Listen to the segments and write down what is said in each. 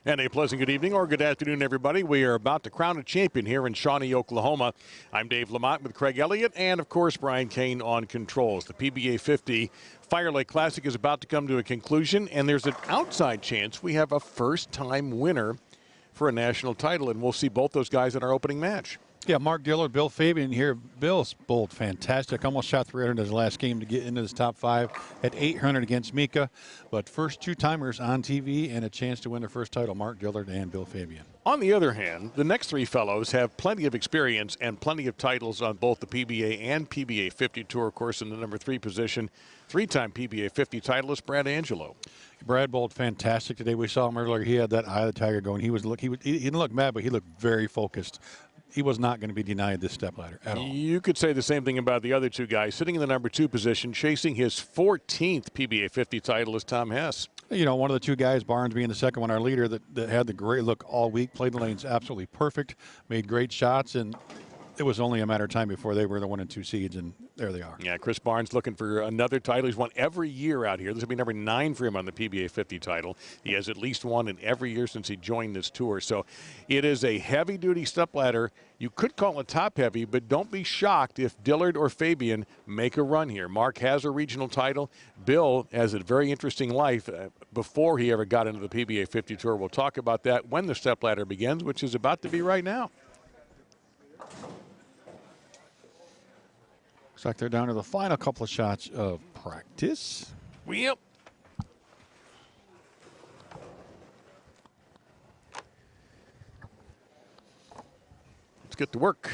And a pleasant good evening or good afternoon, everybody. We are about to crown a champion here in Shawnee, Oklahoma. I'm Dave Lamont with Craig Elliott and, of course, Brian Kane on controls. The PBA50 FireLake Classic is about to come to a conclusion, and there's an outside chance we have a first-time winner for a national title, and we'll see both those guys in our opening match. Yeah, Mark Dillard, Bill Fabian here. Bill's bowled fantastic. Almost shot 300 in his last game to get into his top 5 at 800 against Mika. But first two-timers on TV and a chance to win their first title, Mark Dillard and Bill Fabian. On the other hand, the next three fellows have plenty of experience and plenty of titles on both the PBA and PBA50 Tour. Of course, in the number 3 position, 3-time PBA50 titleist Brad Angelo. Brad bowled fantastic today. We saw him earlier. He had that eye of the tiger going. He didn't look mad, but he looked very focused. He was not going to be denied this stepladder at all. You could say the same thing about the other two guys. Sitting in the number 2 position, chasing his 14th PBA50 title is Tom Hess. You know, one of the two guys, Barnes being the second one, our leader, that had the great look all week, played the lanes absolutely perfect, made great shots, and it was only a matter of time before they were the 1 and 2 seeds, and there they are. Yeah, Chris Barnes looking for another title. He's won every year out here. This will be number 9 for him on the PBA50 title. He has at least won in every year since he joined this tour. So it is a heavy-duty stepladder. You could call it top-heavy, but don't be shocked if Dillard or Fabian make a run here. Mark has a regional title. Bill has a very interesting life before he ever got into the PBA50 tour. We'll talk about that when the stepladder begins, which is about to be right now. Looks like they're down to the final couple of shots of practice. Yep. Let's get to work.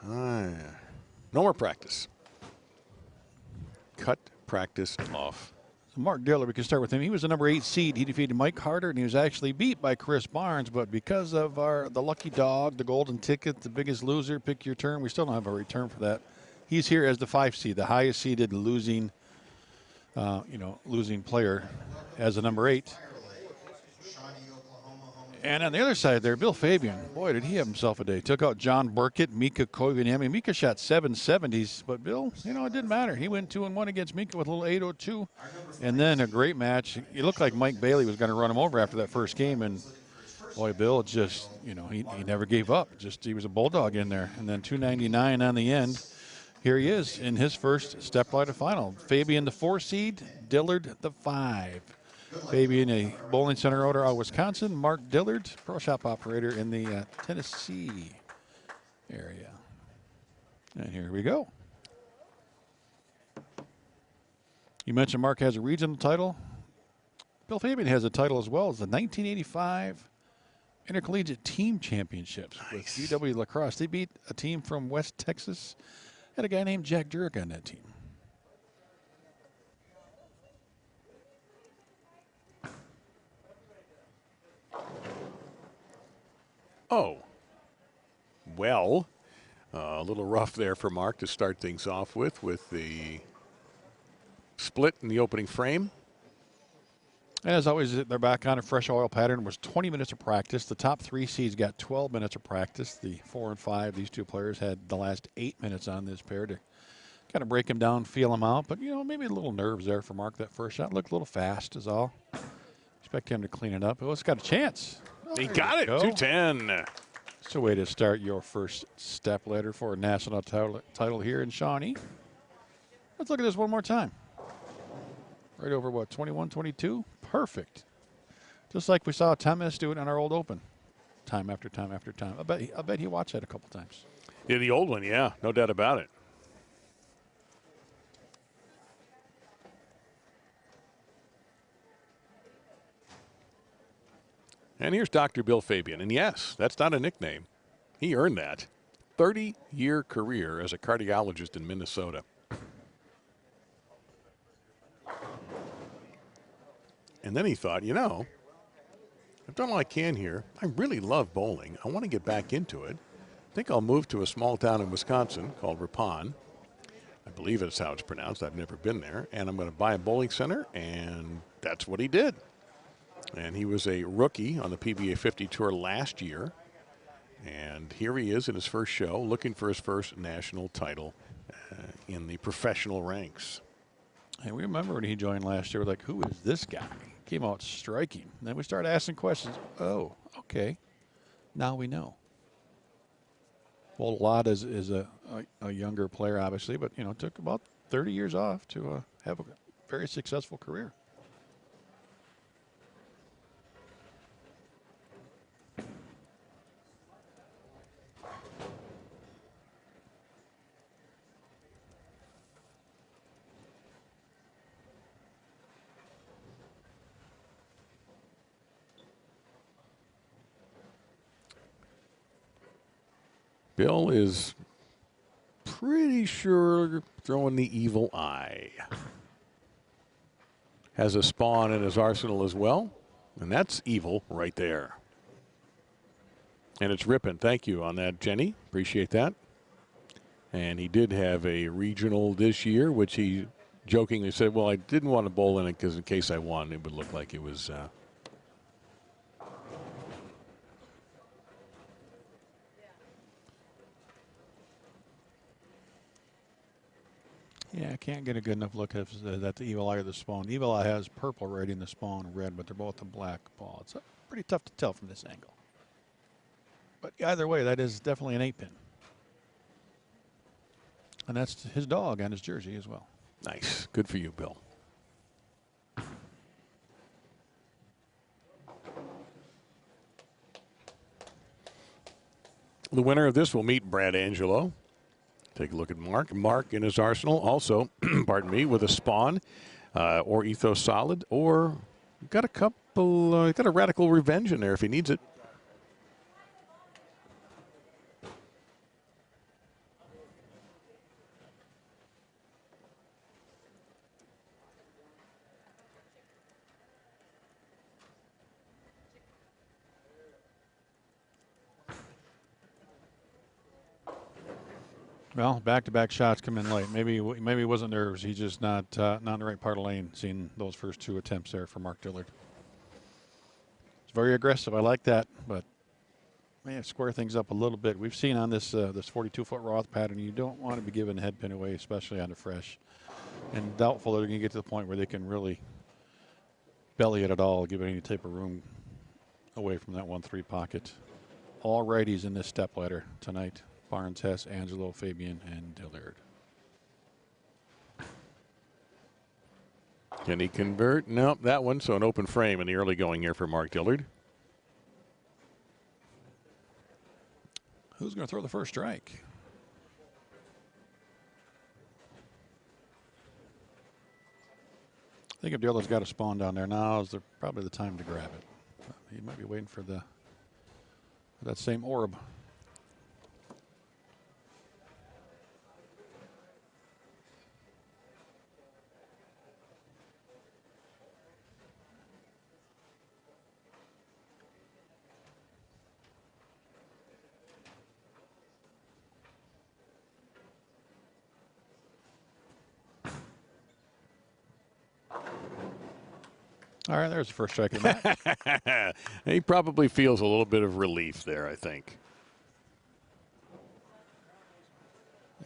No more practice. Cut practice off. So Mark Dillard, we can start with him. He was the number 8 seed. He defeated Mike Carter, and he was actually beat by Chris Barnes. But because of the lucky dog, the golden ticket, the biggest loser, pick your turn, we still don't have a return for that. He's here as the 5 seed, the highest seeded losing player as a number 8. And on the other side there, Bill Fabian, boy, did he have himself a day. Took out John Burkett, Mika Koivaniemi. Mika shot 770s, but Bill, it didn't matter. He went 2-1 against Mika with a little 802. And then a great match. It looked like Mike Bailey was going to run him over after that first game, and boy, Bill just, he never gave up. He was a bulldog in there. And then 299 on the end. Here he is in his first stepladder final. Fabian, the 4 seed, Dillard, the 5. Fabian, a bowling center owner out of Wisconsin. Mark Dillard, pro shop operator in the Tennessee area. And here we go. You mentioned Mark has a regional title. Bill Fabian has a title as well as the 1985 Intercollegiate Team Championships with UW Lacrosse. They beat a team from West Texas. Had a guy named Jack Jurek on that team. Oh, well, a little rough there for Mark to start things off with the split in the opening frame. And as always, they're back on a fresh oil pattern. It was 20 minutes of practice. The top 3 seeds got 12 minutes of practice. The 4 and 5, these two players had the last 8 minutes on this pair to kind of break them down, feel them out. But, maybe a little nerves there for Mark that first shot. Looked a little fast is all. Expect him to clean it up. Oh, it's got a chance. He got it, 210. It's a way to start your first stepladder for a national title here in Shawnee. Let's look at this one more time. Right over, 21, 22? Perfect. Just like we saw Thomas do it on our old Open. Time after time after time. I bet he watched that a couple times. Yeah, the old one, yeah. No doubt about it. And here's Dr. Bill Fabian. And yes, that's not a nickname. He earned that. 30-year career as a cardiologist in Minnesota. And then he thought, I've done all I can here. I really love bowling. I want to get back into it. I think I'll move to a small town in Wisconsin called Ripon. I believe that's how it's pronounced. I've never been there. And I'm going to buy a bowling center, and that's what he did. And he was a rookie on the PBA50 Tour last year. And here he is in his first show, looking for his first national title in the professional ranks. Hey, we remember when he joined last year, we're like, who is this guy? came out striking. Then we started asking questions. Oh, okay. Now we know. Well, Lott is a younger player, obviously, but, you know, took about 30 years off to have a very successful career. Bill is pretty sure throwing the evil eye. Has a spawn in his arsenal as well, and that's evil right there. And it's ripping. Thank you on that, Jenny. Appreciate that. And he did have a regional this year, which he jokingly said, well, I didn't want to bowl in it because in case I won, it would look like it was... Yeah, I can't get a good enough look at the evil eye or the spawn. Evil eye has purple rating, the spawn red, but they're both a black ball. It's pretty tough to tell from this angle. But either way, that is definitely an 8-pin. And that's his dog on his jersey as well. Nice. Good for you, Bill. The winner of this will meet Brad Angelo. Take a look at Mark. Mark in his arsenal also, pardon me, with a spawn or Ethos Solid, or got a couple, got a Radical Revenge in there if he needs it. Well, back-to-back shots come in late. Maybe he wasn't nervous. He's just not in the right part of the lane. Seeing those first two attempts there for Mark Dillard. It's very aggressive. I like that, but may square things up a little bit. We've seen on this this 42-foot Roth pattern, you don't want to be giving a head pin away, especially on the fresh. And doubtful that they're going to get to the point where they can really belly it at all, give it any type of room away from that 1-3 pocket. All righties in this step ladder tonight. Barnes, Hess, Angelo, Fabian, and Dillard. Can he convert? Nope, that one. So an open frame in the early going here for Mark Dillard. Who's going to throw the first strike? I think if Dillard's got a spawn down there now, is probably the time to grab it. He might be waiting for that same orb. All right, there's the first strike of the match. He probably feels a little bit of relief there, I think.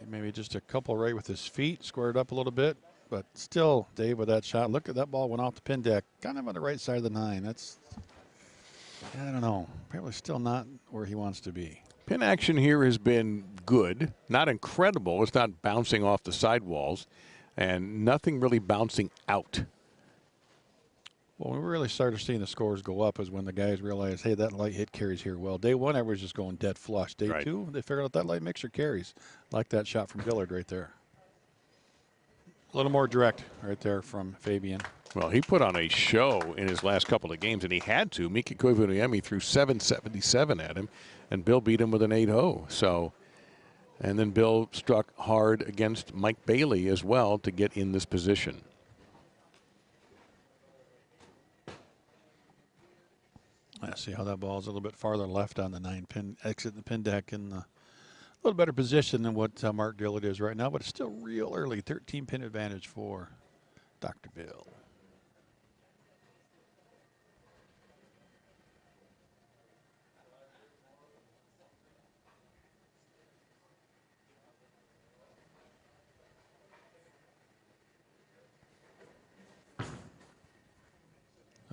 Maybe just a couple right with his feet, squared up a little bit, but still, Dave, with that shot, look at that ball went off the pin deck, kind of on the right side of the 9. That's, I don't know, probably still not where he wants to be. Pin action here has been good, not incredible. It's not bouncing off the sidewalls, and nothing really bouncing out. Well, when we really started seeing the scores go up is when the guys realized, hey, that light hit carries here well. Day 1, everybody's just going dead flush. Day 2, they figured out that light mixer carries. Like that shot from Dillard right there. A little more direct right there from Fabian. Well, he put on a show in his last couple of games, and he had to. Mika Koivuniemi threw 777 at him, and Bill beat him with an 8-0. So, and then Bill struck hard against Mike Bailey as well to get in this position. Let's see how that ball's a little bit farther left on the 9-pin, exit the pin deck in a little better position than what Mark Dillard is right now, but it's still real early. 13-pin advantage for Dr. Bill.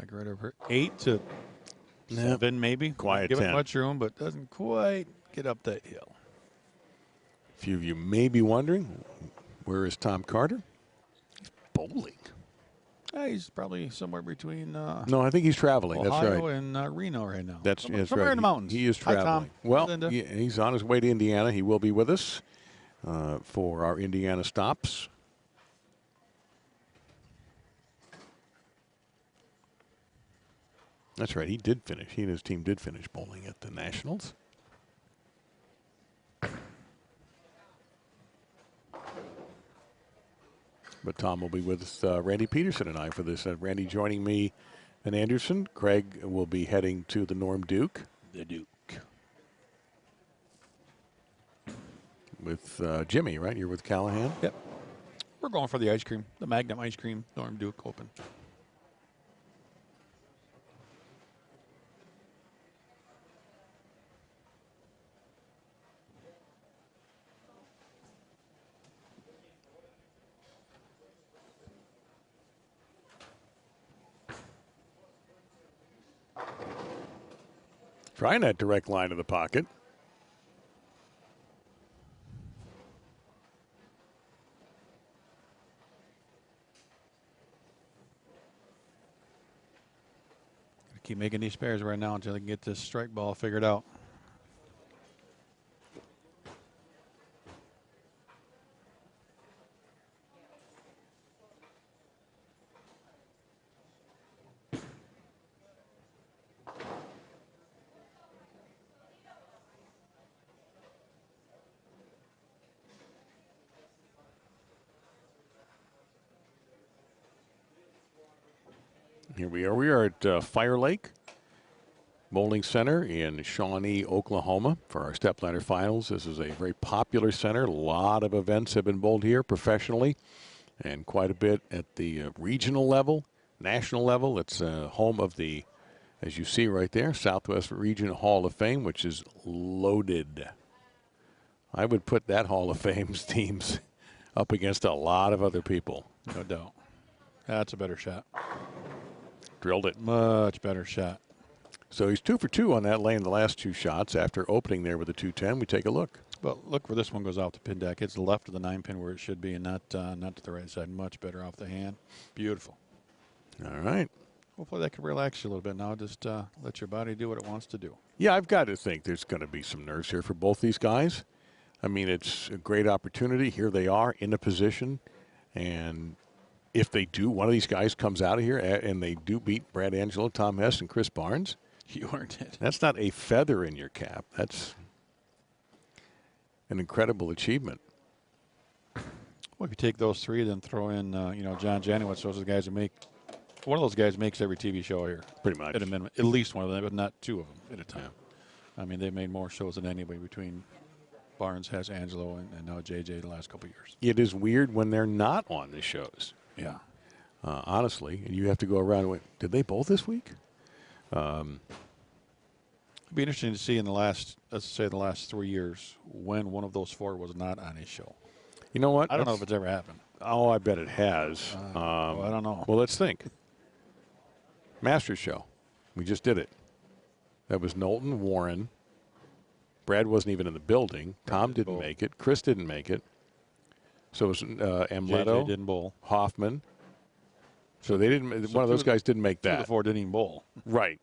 Like right over 8 to 7, maybe. Quiet Give 10. it much room, but doesn't quite get up that hill. A few of you may be wondering, where is Tom Carter? He's bowling. He's probably somewhere between No, I think he's traveling. That's Ohio right. and Reno right now. That's Somewhere right. in the mountains. He is Hi, traveling. Tom. Well, Linda. he's on his way to Indiana. He will be with us for our Indiana stops. That's right. He did finish. He and his team did finish bowling at the Nationals. But Tom will be with Randy Peterson and I for this. Randy joining me and Anderson. Craig will be heading to the Norm Duke. The Duke. With Jimmy, right? You're with Callahan? Yep. We're going for the ice cream. The Magnum ice cream. Norm Duke Open. Trying that direct line to the pocket. Keep making these spares right now until I can get this strike ball figured out. Here we are. We are at FireLake Bowling Center in Shawnee, Oklahoma for our Stepladder finals. This is a very popular center. A lot of events have been bowled here professionally and quite a bit at the regional level, national level. It's home of the, as you see right there, Southwest Region Hall of Fame, which is loaded. I would put that Hall of Fame's teams up against a lot of other people. No doubt. That's a better shot. Drilled it. Much better shot. So he's 2 for 2 on that lane the last 2 shots. After opening there with a 210, we take a look. But look where this one goes off the pin deck. It's the left of the 9-pin where it should be and not to the right side. Much better off the hand. Beautiful. All right. Hopefully that can relax you a little bit now. Just let your body do what it wants to do. Yeah, I've got to think there's going to be some nerves here for both these guys. I mean, it's a great opportunity. Here they are in a position. And if they do, one of these guys comes out of here and they do beat Brad Angelo, Tom Hess, and Chris Barnes. You earned it. That's not a feather in your cap. That's an incredible achievement. Well, if you take those three, then throw in, John Janowitz. Those are the guys who make. One of those guys makes every TV show here. Pretty much. At a minimum. At least one of them, but not 2 of them at a time. Yeah. I mean, they've made more shows than anybody between Barnes, Hess, Angelo, and now JJ the last couple of years. It is weird when they're not on the shows. Yeah. Honestly, and you have to go around and wait, did they bowl this week? It'd be interesting to see in the last, let's say the last 3 years, when one of those 4 was not on his show. You know what? I don't know if it's ever happened. Oh, I bet it has. I don't know. Well, let's think. Masters show. We just did it. That was Knowlton, Warren. Brad wasn't even in the building. Tom didn't make it. Chris didn't make it. So it was Amleto, JJ didn't bowl. Hoffman. So they didn't. So one of those guys didn't make 2 that. of the 4 didn't even bowl. Right.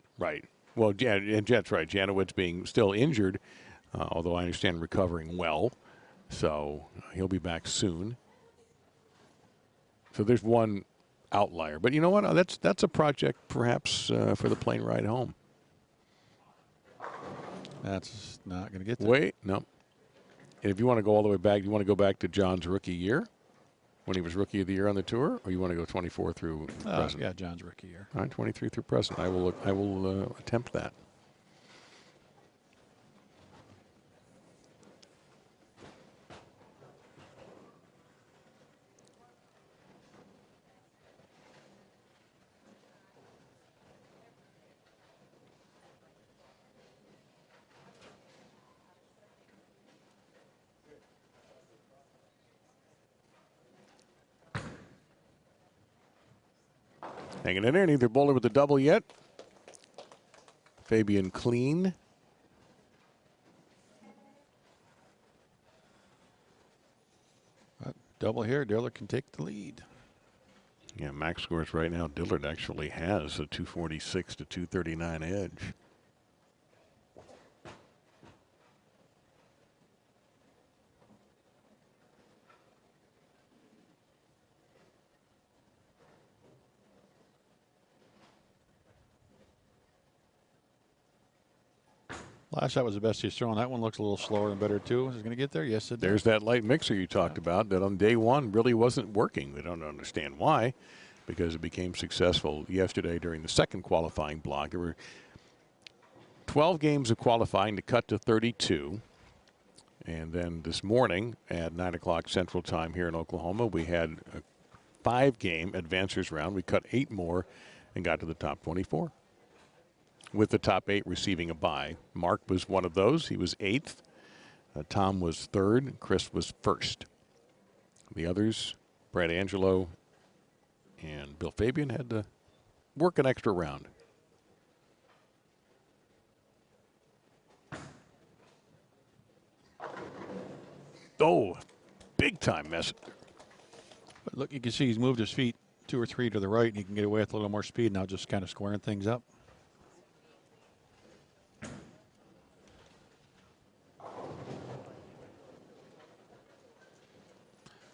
Well, and Jet's right. Janowitz being still injured, although I understand recovering well. So he'll be back soon. So there's one outlier. But you know what? That's a project perhaps for the plane ride home. That's not going to get there. Wait, no. And if you want to go all the way back, you want to go back to John's rookie year when he was rookie of the year on the tour, or you want to go 24 through present? Yeah, John's rookie year. All right, 23 through present. I will attempt that. Hanging in there, neither bowler with the double yet. Fabian clean. Double here, Dillard can take the lead. Yeah, max scores right now. Dillard actually has a 246 to 239 edge. Last shot was the best he's thrown. That one looks a little slower and better too. Is it going to get there? Yes, it does. There's that light mixer you talked about that on day one really wasn't working. We don't understand why, because it became successful yesterday during the second qualifying block. There were 12 games of qualifying to cut to 32. And then this morning at 9 o'clock Central Time here in Oklahoma, we had a 5-game advancers round. We cut 8 more and got to the top 24. With the top 8 receiving a bye. Mark was one of those. He was 8th. Tom was 3rd. Chris was 1st. The others, Brad Angelo and Bill Fabian, had to work an extra round. Oh, big time mess. But look, you can see he's moved his feet 2 or 3 to the right, and he can get away with a little more speed now, just kind of squaring things up.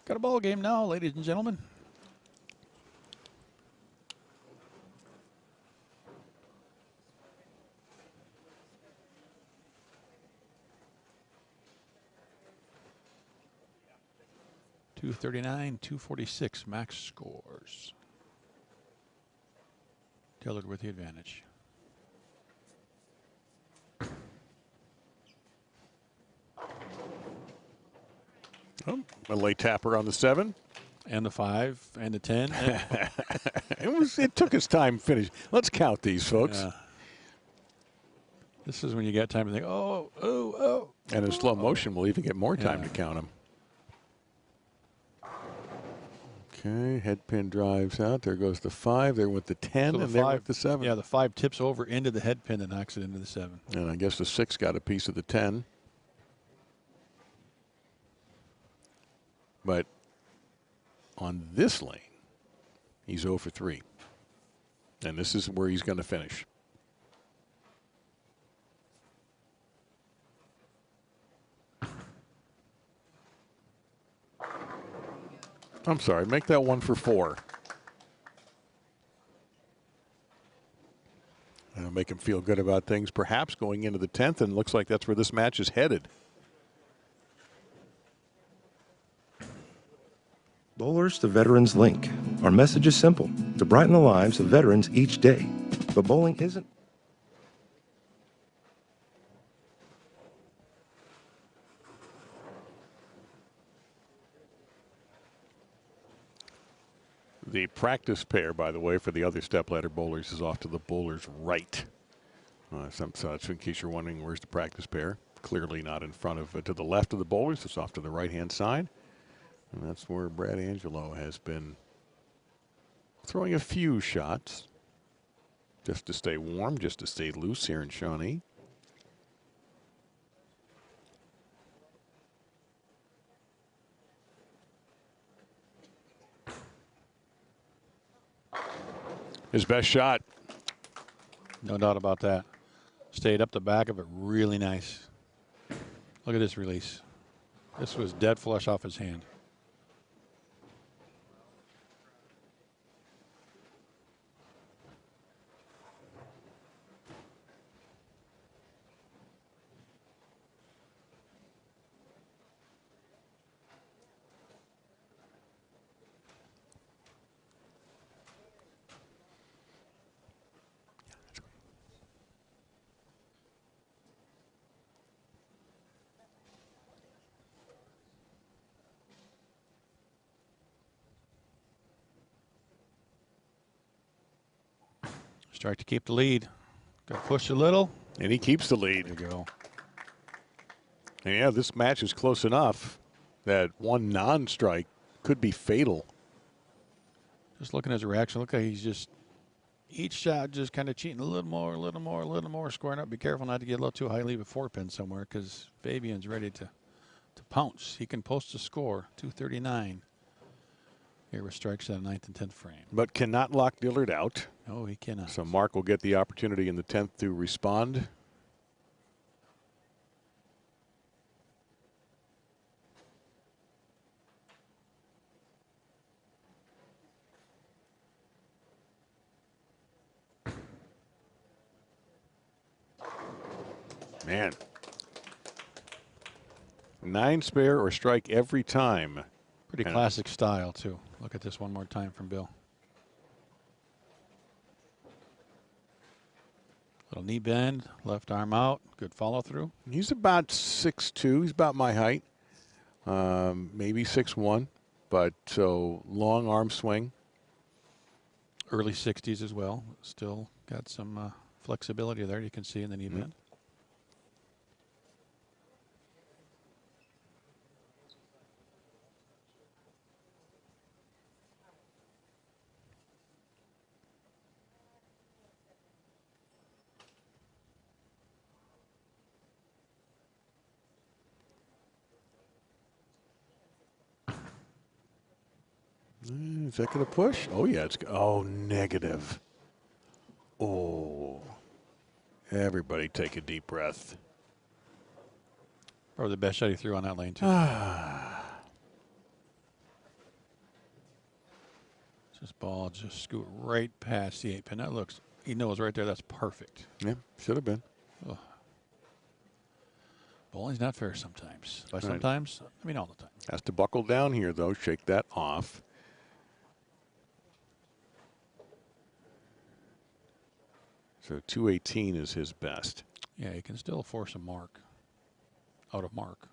Got a ball game now, ladies and gentlemen. .239, 246 max scores. Dillard with the advantage. Oh, a late tapper on the 7. And the 5 and the 10. It took its time to finish. Let's count these, folks. Yeah. This is when you get time to think, oh, oh, oh. And in slow motion, we'll even get more time to count them. Okay, head pin drives out. There goes the 5. There with the 10, and there with the 7. Yeah, the 5 tips over into the head pin and knocks it into the 7. And I guess the 6 got a piece of the 10. But on this lane, he's 0 for 3. And this is where he's going to finish. I'm sorry, make that 1 for 4. That'll make him feel good about things, perhaps going into the 10th, and looks like that's where this match is headed. Bowlers to Veterans Link. Our message is simple, to brighten the lives of veterans each day. But bowling isn't. The practice pair, by the way, for the other stepladder bowlers is off to the bowler's right. So in case you're wondering, where's the practice pair? Clearly not in front of, to the left of the bowlers. It's off to the right-hand side. And that's where Brad Angelo has been throwing a few shots just to stay warm, just to stay loose here in Shawnee. His best shot. No doubt about that. Stayed up the back of it really nice. Look at this release. This was dead flush off his hand. Start to keep the lead. Got to push a little. And he keeps the lead. There you go. And yeah, this match is close enough that one non-strike could be fatal. Just looking at his reaction, look how he's just Each shot just kind of cheating a little more, a little more, a little more, squaring up. Be careful not to get a little too high, leave a 4-pin somewhere, because Fabian's ready to pounce. He can post a score, 239. Here with strikes at the 9th and 10th frame. But cannot lock Dillard out. No, he cannot. So Mark will get the opportunity in the 10th to respond. Man. 9 spare or strike every time. Pretty classic style, too. Look at this one more time from Bill. Little knee bend, left arm out, good follow through. He's about 6'2". He's about my height. Maybe 6'1", but so long arm swing. Early 60s as well. Still got some flexibility there, you can see in the knee bend. Is that going to push? Oh, yeah. It's negative. Oh. Everybody take a deep breath. Probably the best shot he threw on that lane, too. This ball just scoot right past the 8-pin. That looks, he knows right there, that's perfect. Yeah, should have been. Oh. Bowling's not fair sometimes. By sometimes, I mean all the time. Has to buckle down here, though. Shake that off. So 218 is his best. Yeah, he can still force a mark out of mark.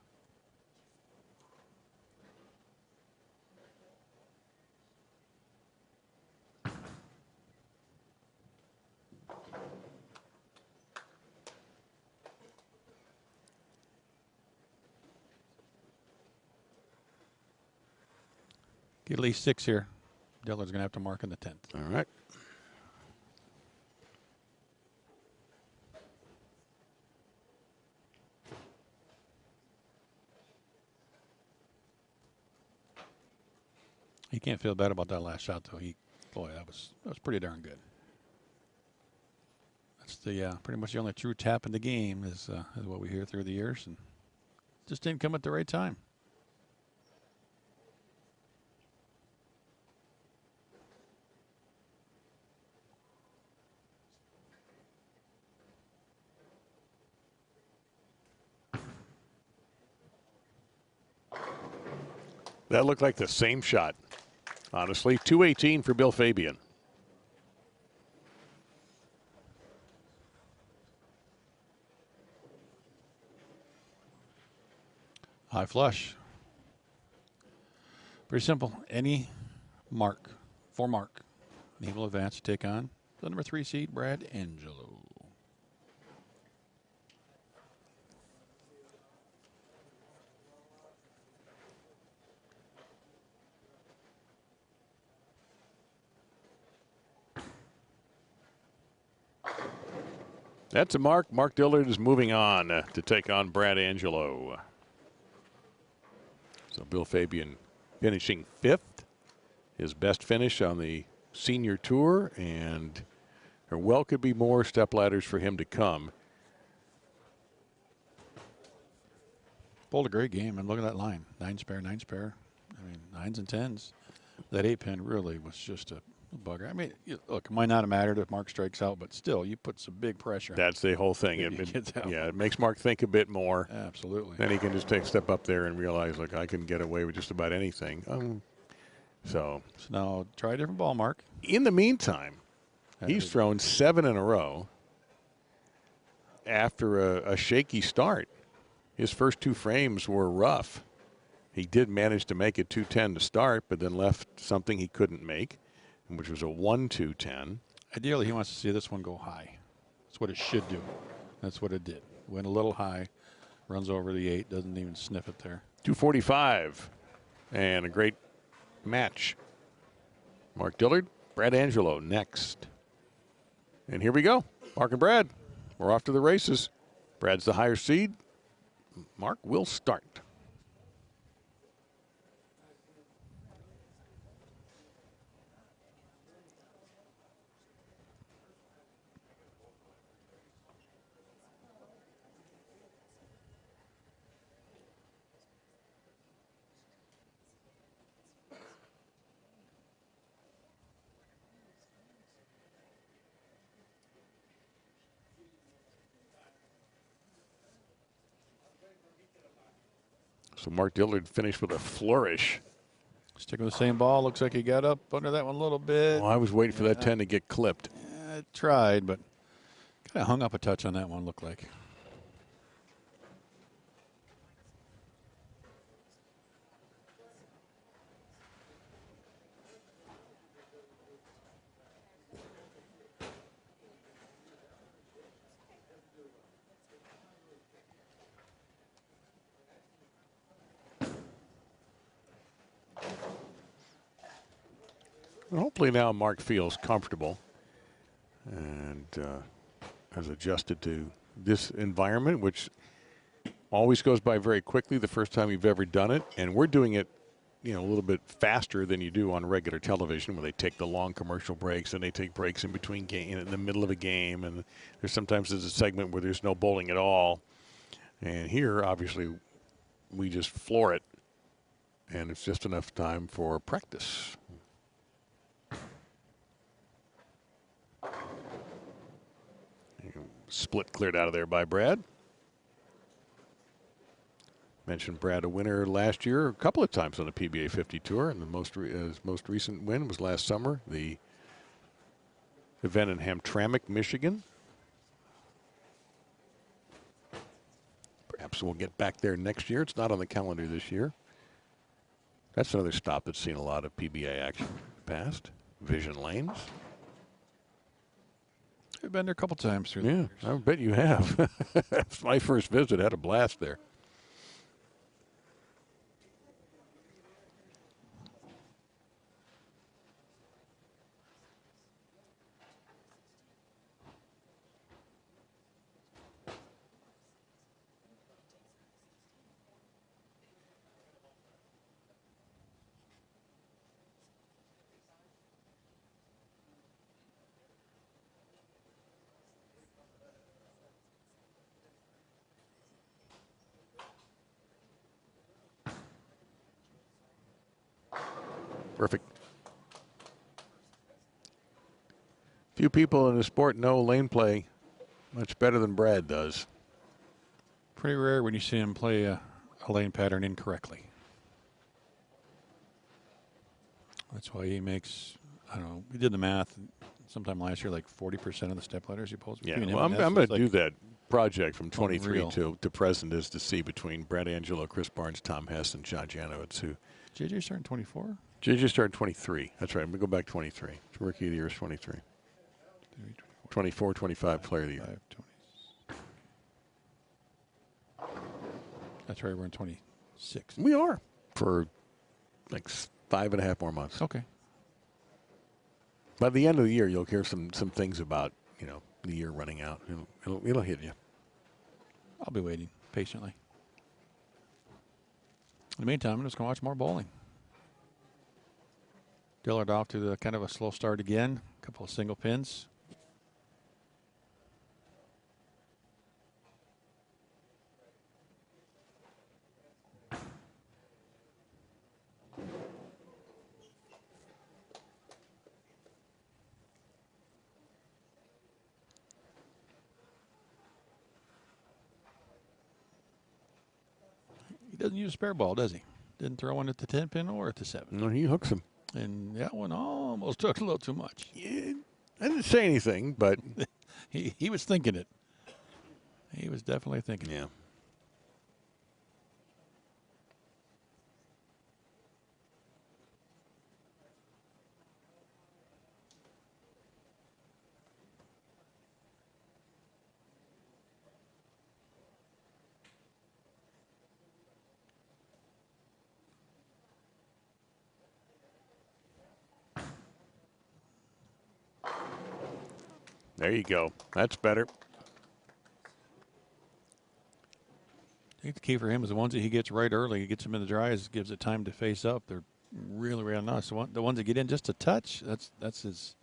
Get at least 6 here. Dillard's going to have to mark in the 10th. All right. He can't feel bad about that last shot, though. Boy, that was pretty darn good. That's the pretty much the only true tap in the game is what we hear through the years, and just didn't come at the right time. That looked like the same shot, honestly. 218 for Bill Fabian. High flush. Pretty simple. Any mark, for mark, and he will advance to take on the number 3 seed, Brad Angelo. That's a mark. Mark Dillard is moving on to take on Brad Angelo. So Bill Fabian finishing 5th, his best finish on the senior tour, and there well could be more step ladders for him to come. Bowled a great game, and look at that line. 9 spare, 9 spare. I mean, 9s and 10s. That 8-pin really was just a bugger. I mean, look, it might not have mattered if Mark strikes out, but still, you put some big pressure on. That's the whole thing. It makes Mark think a bit more. Absolutely. Then he can just take a step up there and realize, look, I can get away with just about anything. So now try a different ball, Mark. In the meantime, he's thrown 7 in a row after a shaky start. His first 2 frames were rough. He did manage to make it 210 to start, but then left something he couldn't make, which was a 1-2-10. Ideally, he wants to see this one go high. That's what it should do. That's what it did. Went a little high, runs over the 8, doesn't even sniff it there. 245, and a great match. Mark Dillard, Brad Angelo next. And here we go. Mark and Brad, we're off to the races. Brad's the higher seed. Mark will start. So Mark Dillard finished with a flourish. Sticking with the same ball. Looks like he got up under that one a little bit. Well, I was waiting for that 10 to get clipped. I tried, but kind of hung up a touch on that one, looked like. Hopefully now Mark feels comfortable and has adjusted to this environment, which always goes by very quickly the first time you've ever done it. And we're doing it, you know, a little bit faster than you do on regular television, where they take the long commercial breaks and they take breaks in between game, in the middle of a game. And there's a segment where there's no bowling at all. And here, obviously, we just floor it, and it's just enough time for practice. Split cleared out of there by Brad. Mentioned Brad a winner last year a couple of times on the PBA 50 Tour, and his most recent win was last summer, the event in Hamtramck, Michigan. Perhaps we'll get back there next year. It's not on the calendar this year. That's another stop that's seen a lot of PBA action in the past. Vision Lanes. I've been there a couple times through the Yeah, years. I bet you have. That's my first visit. I had a blast there. Perfect. Few people in the sport know lane play much better than Brad does. Pretty rare when you see him play a lane pattern incorrectly. That's why he makes, I don't know, we did the math sometime last year, like 40% of the step ladders he pulls. Yeah, well, I'm going to do that project from 23 to present is to see between Brad Angelo, Chris Barnes, Tom Hess, and John Janowitz, who JJ starting 24? JJ started 23. That's right. I'm going to go back 23. Rookie of the year is 23. 24, 25, player of the year. 20. That's right. We're in 26. We are for like 5.5 more months. Okay. By the end of the year, you'll hear some things about, you know, the year running out. It'll hit you. I'll be waiting patiently. In the meantime, I'm just going to watch more bowling. Dillard off to the kind of a slow start again. A couple of single pins. He doesn't use a spare ball, does he? Didn't throw one at the 10 pin or at the 7. No, he hooks him. And that one almost took a little too much. Yeah, I didn't say anything, but he was thinking it. He was definitely thinking yeah. it. There you go. That's better. I think the key for him is the ones that he gets right early. He gets them in the dries, gives it time to face up. They're really, really nice. The ones that get in just a touch, that's his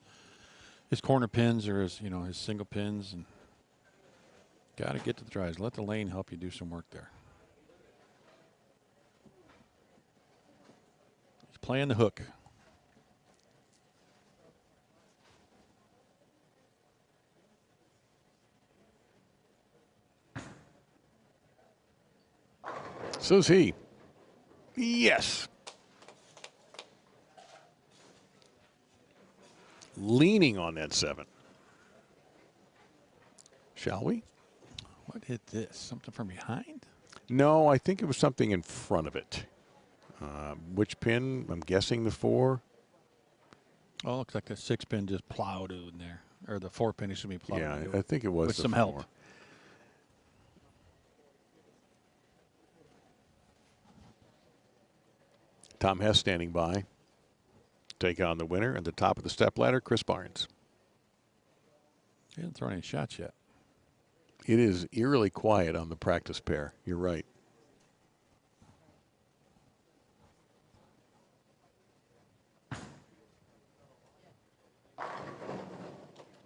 corner pins or his his single pins, and got to get to the dries. Let the lane help you do some work there. He's playing the hook. So's he. Yes. Leaning on that 7. Shall we? What hit this? Something from behind? No, I think it was something in front of it. Which pin? I'm guessing the 4. Oh, looks like the 6 pin just plowed in there. Or the 4 pin should be plowed. Yeah, I think it was with the some 4. help. Tom Hess standing by. Take on the winner at the top of the step ladder, Chris Barnes. He hasn't thrown any shots yet. It is eerily quiet on the practice pair. You're right.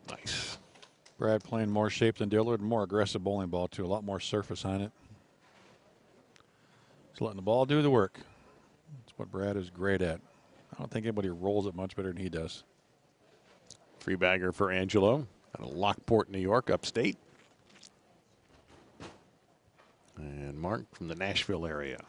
Nice. Brad playing more shape than Dillard, more aggressive bowling ball too. A lot more surface on it. Just letting the ball do the work. That's what Brad is great at. I don't think anybody rolls it much better than he does. Free bagger for Angelo out of Lockport, New York, upstate. And Mark from the Nashville area.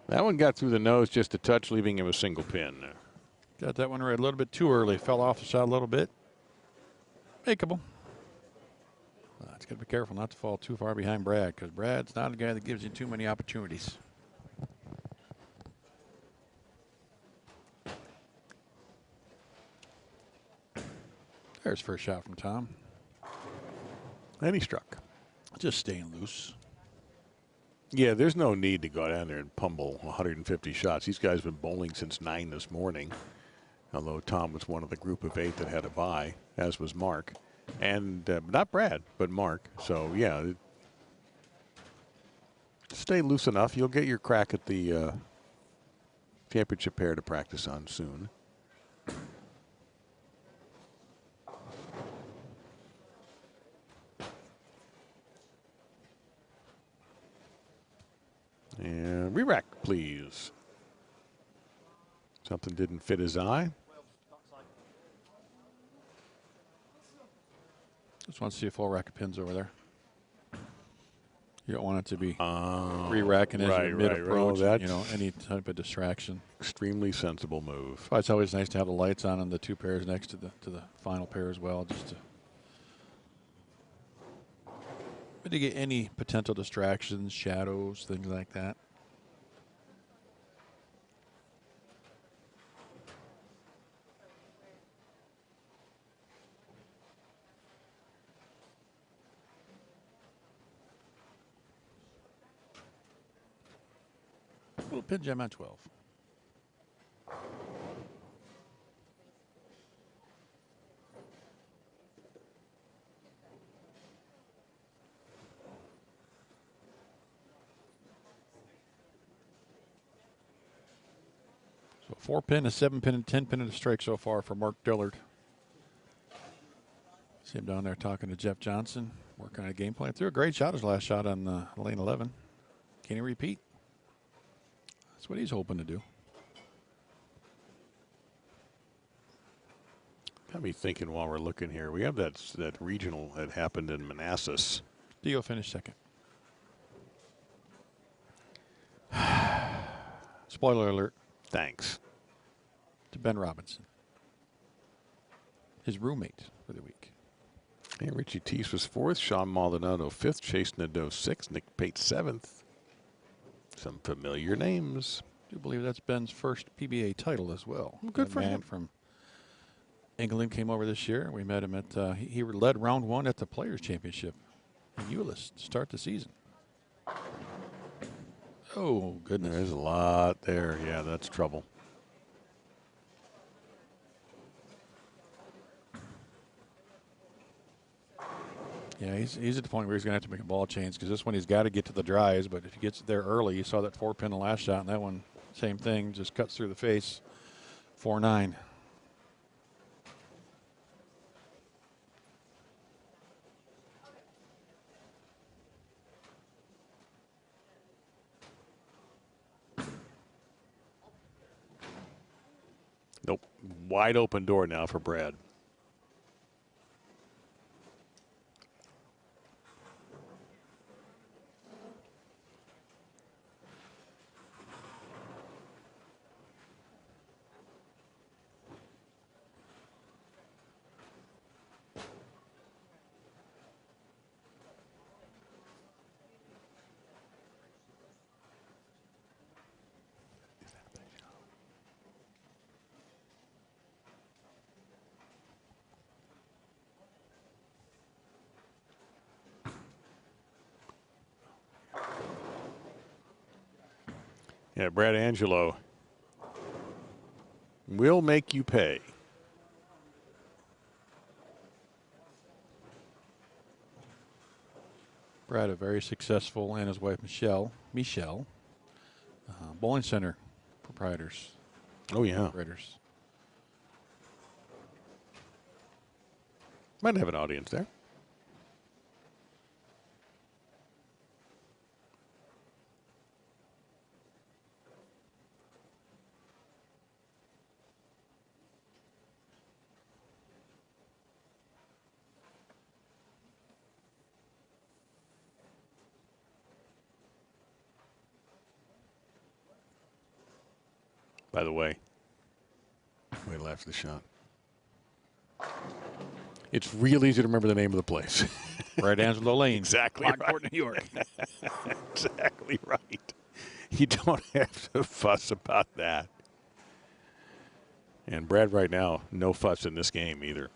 That one got through the nose just a touch, leaving him a single pin. Got that one right a little bit too early. Fell off the shot a little bit. Makeable. It's got to be careful not to fall too far behind Brad, because Brad's not a guy that gives you too many opportunities. There's first shot from Tom. And he struck. Just staying loose. Yeah, there's no need to go down there and pummel 150 shots. These guys have been bowling since 9 this morning, although Tom was one of the group of 8 that had a bye, as was Mark. And not Brad, but Mark. So, yeah, stay loose enough. You'll get your crack at the championship pair to practice on soon. And re-rack, please. Something didn't fit his eye. Just want to see a full rack of pins over there. You don't want it to be re-racking as you mid-approach, Well, any type of distraction. Extremely sensible move. But it's always nice to have the lights on the 2 pairs next to the final pair as well, just to mitigate any potential distractions, shadows, things like that. Little pin gem on 12. So 4 pin, a 7 pin, and 10 pin, and a strike so far for Mark Dillard. See him down there talking to Jeff Johnson, working on a game plan. Threw a great shot his last shot on lane 11. Can he repeat? That's what he's hoping to do. Got me thinking while we're looking here. We have that regional that happened in Manassas. Dio finished second. Spoiler alert. Thanks. To Ben Robinson. His roommate for the week. And Richie Teese was 4th. Sean Maldonado 5th. Chase Nadeau 6th. Nick Pate 7th. Some familiar names. I do believe that's Ben's first PBA title as well. Good for him. From England came over this year. We met him at, he led round 1 at the Players' Championship in Euless to start the season. Oh, goodness. There's a lot there. Yeah, that's trouble. Yeah, he's at the point where he's going to have to make a ball change because this one he's got to get to the dries, but if he gets there early, you saw that 4-pin the last shot, and that one, same thing, just cuts through the face. 4-9. Nope. Wide open door now for Brad. Yeah, Brad Angelo will make you pay. Brad, a very successful, and his wife Michelle, Bowling Center proprietors. Oh, yeah. Operators. Might have an audience there. By the way, we left the shot. It's real easy to remember the name of the place. Right, Angelo Lane. Exactly Lockport, right. New York. Exactly right. You don't have to fuss about that. And Brad right now, no fuss in this game either.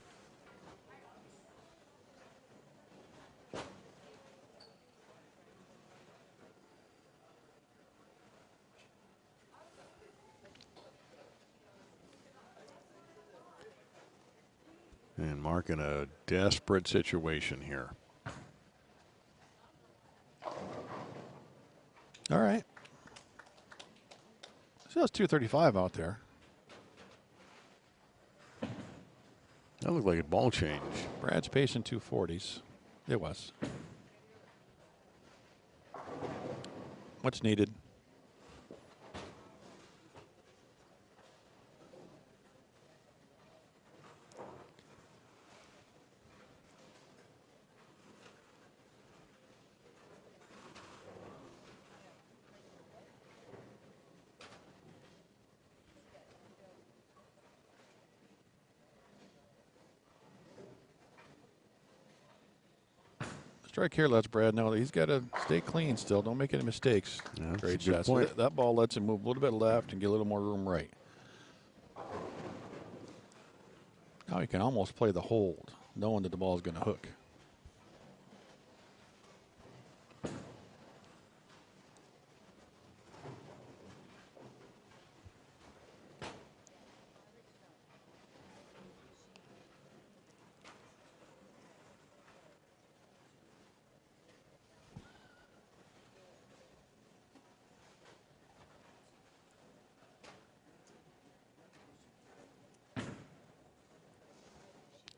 And Mark in a desperate situation here. All right. So that's 235 out there. That looked like a ball change. Brad's pacing 240s. It was. What's needed? Strike here lets Brad know that he's got to stay clean still. Don't make any mistakes. Yeah, Great that's a good shot. point. So that ball lets him move a little bit left and get a little more room right. Now he can almost play the hold, knowing that the ball is going to hook.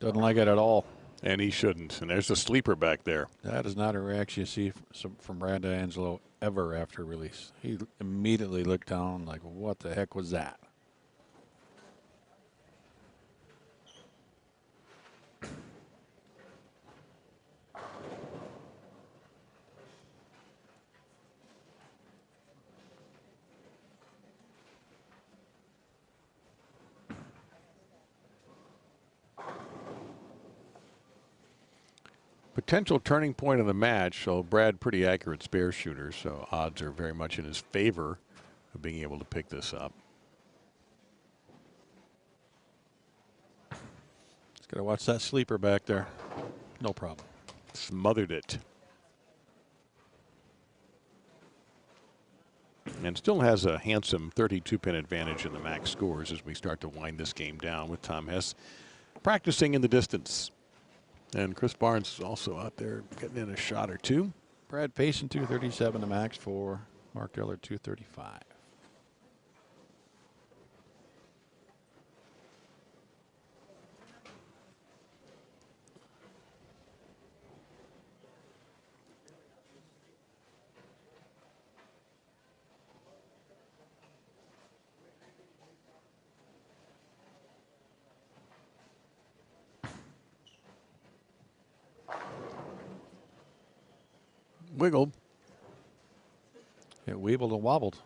Doesn't like it at all. And he shouldn't. And there's the sleeper back there. That is not a reaction you see from Brad Angelo ever after release. He immediately looked down like, what the heck was that? Potential turning point of the match. So Brad, pretty accurate spare shooter. So odds are very much in his favor of being able to pick this up. Got to watch that sleeper back there. No problem. Smothered it. And still has a handsome 32-pin advantage in the max scores as we start to wind this game down with Tom Hess practicing in the distance. And Chris Barnes also out there getting in a shot or two. Brad Payson 237 the max for Mark Dillard 235. Wiggled. It weebled and wobbled,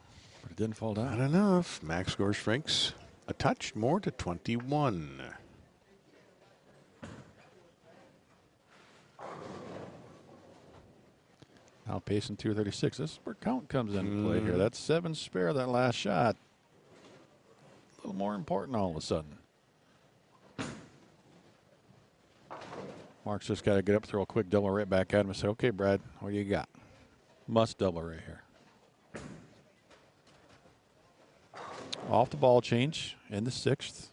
but it didn't fall Not down. enough. Max score shrinks a touch more to 21. Now Payson 236. This is where count comes into play here. That's 7 spare, that last shot. A little more important all of a sudden. Mark's just got to get up, throw a quick double right back at him and say, okay, Brad, what do you got? Must double right here. Off the ball change in the 6th.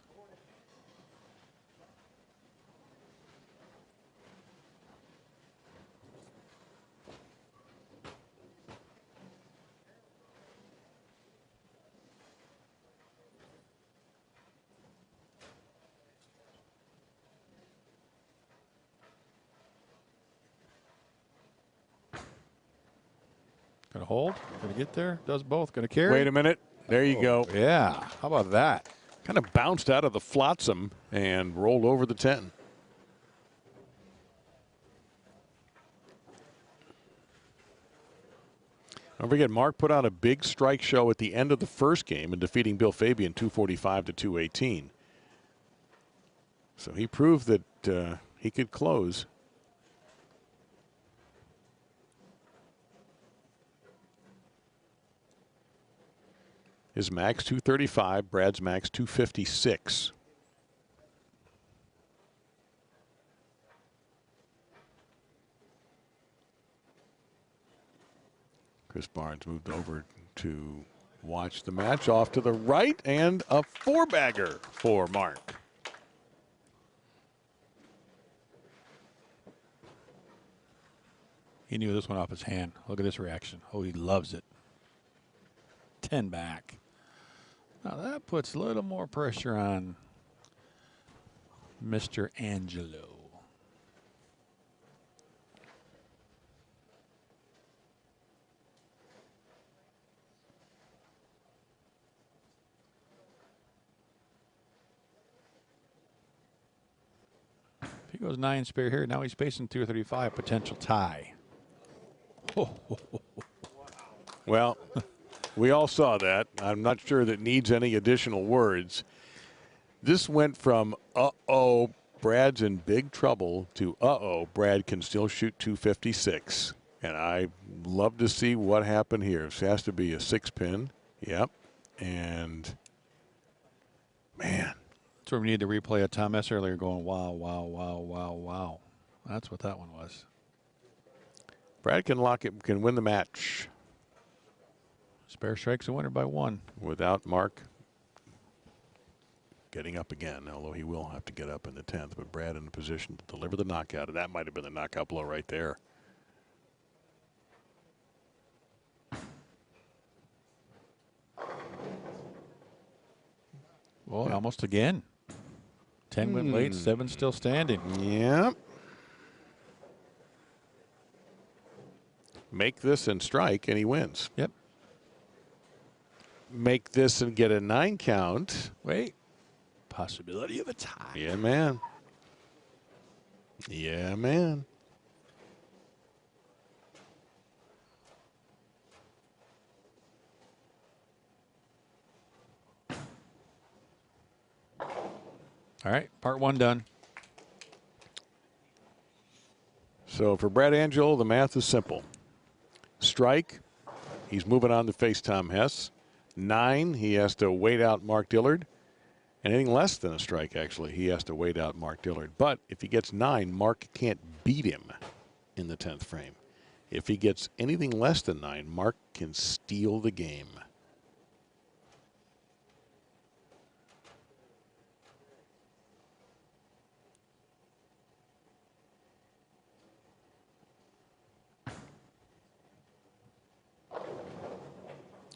Gonna hold, gonna get there, does both, gonna carry. Wait a minute. There you go. Yeah, how about that? Kind of bounced out of the flotsam and rolled over the 10. Don't forget, Mark put on a big strike show at the end of the first game in defeating Bill Fabian 245 to 218. So he proved that he could close. His max 235, Brad's max 256. Chris Barnes moved over to watch the match off to the right, and a 4-bagger for Mark. He knew this one off his hand. Look at this reaction. Oh, he loves it. 10 back. Now that puts a little more pressure on Mr. Angelo. If he goes 9 spare here, now he's facing 235, potential tie. Well, we all saw that. I'm not sure that needs any additional words. This went from, uh-oh, Brad's in big trouble, to, uh-oh, Brad can still shoot 256. And I love to see what happened here. This has to be a 6-pin. Yep. And, man. That's where we need to replay a Tom S. earlier going, wow, wow, wow, wow, wow. That's what that one was. Brad can lock it, can win the match. Spare strikes a winner by 1. Without Mark getting up again, although he will have to get up in the 10th. But Brad in a position to deliver the knockout, and that might have been the knockout blow right there. Well, almost again. 10 went late, 7 still standing. Yep. Make this and strike, and he wins. Yep. Make this and get a 9 count. Wait. Possibility of a tie. Yeah, man. Yeah, man. All right, part 1 done. So for Brad Angelo, the math is simple. Strike, he's moving on to face Tom Hess. 9, he has to wait out Mark Dillard. Anything less than a strike, actually, he has to wait out Mark Dillard. But if he gets 9, Mark can't beat him in the 10th frame. If he gets anything less than 9, Mark can steal the game.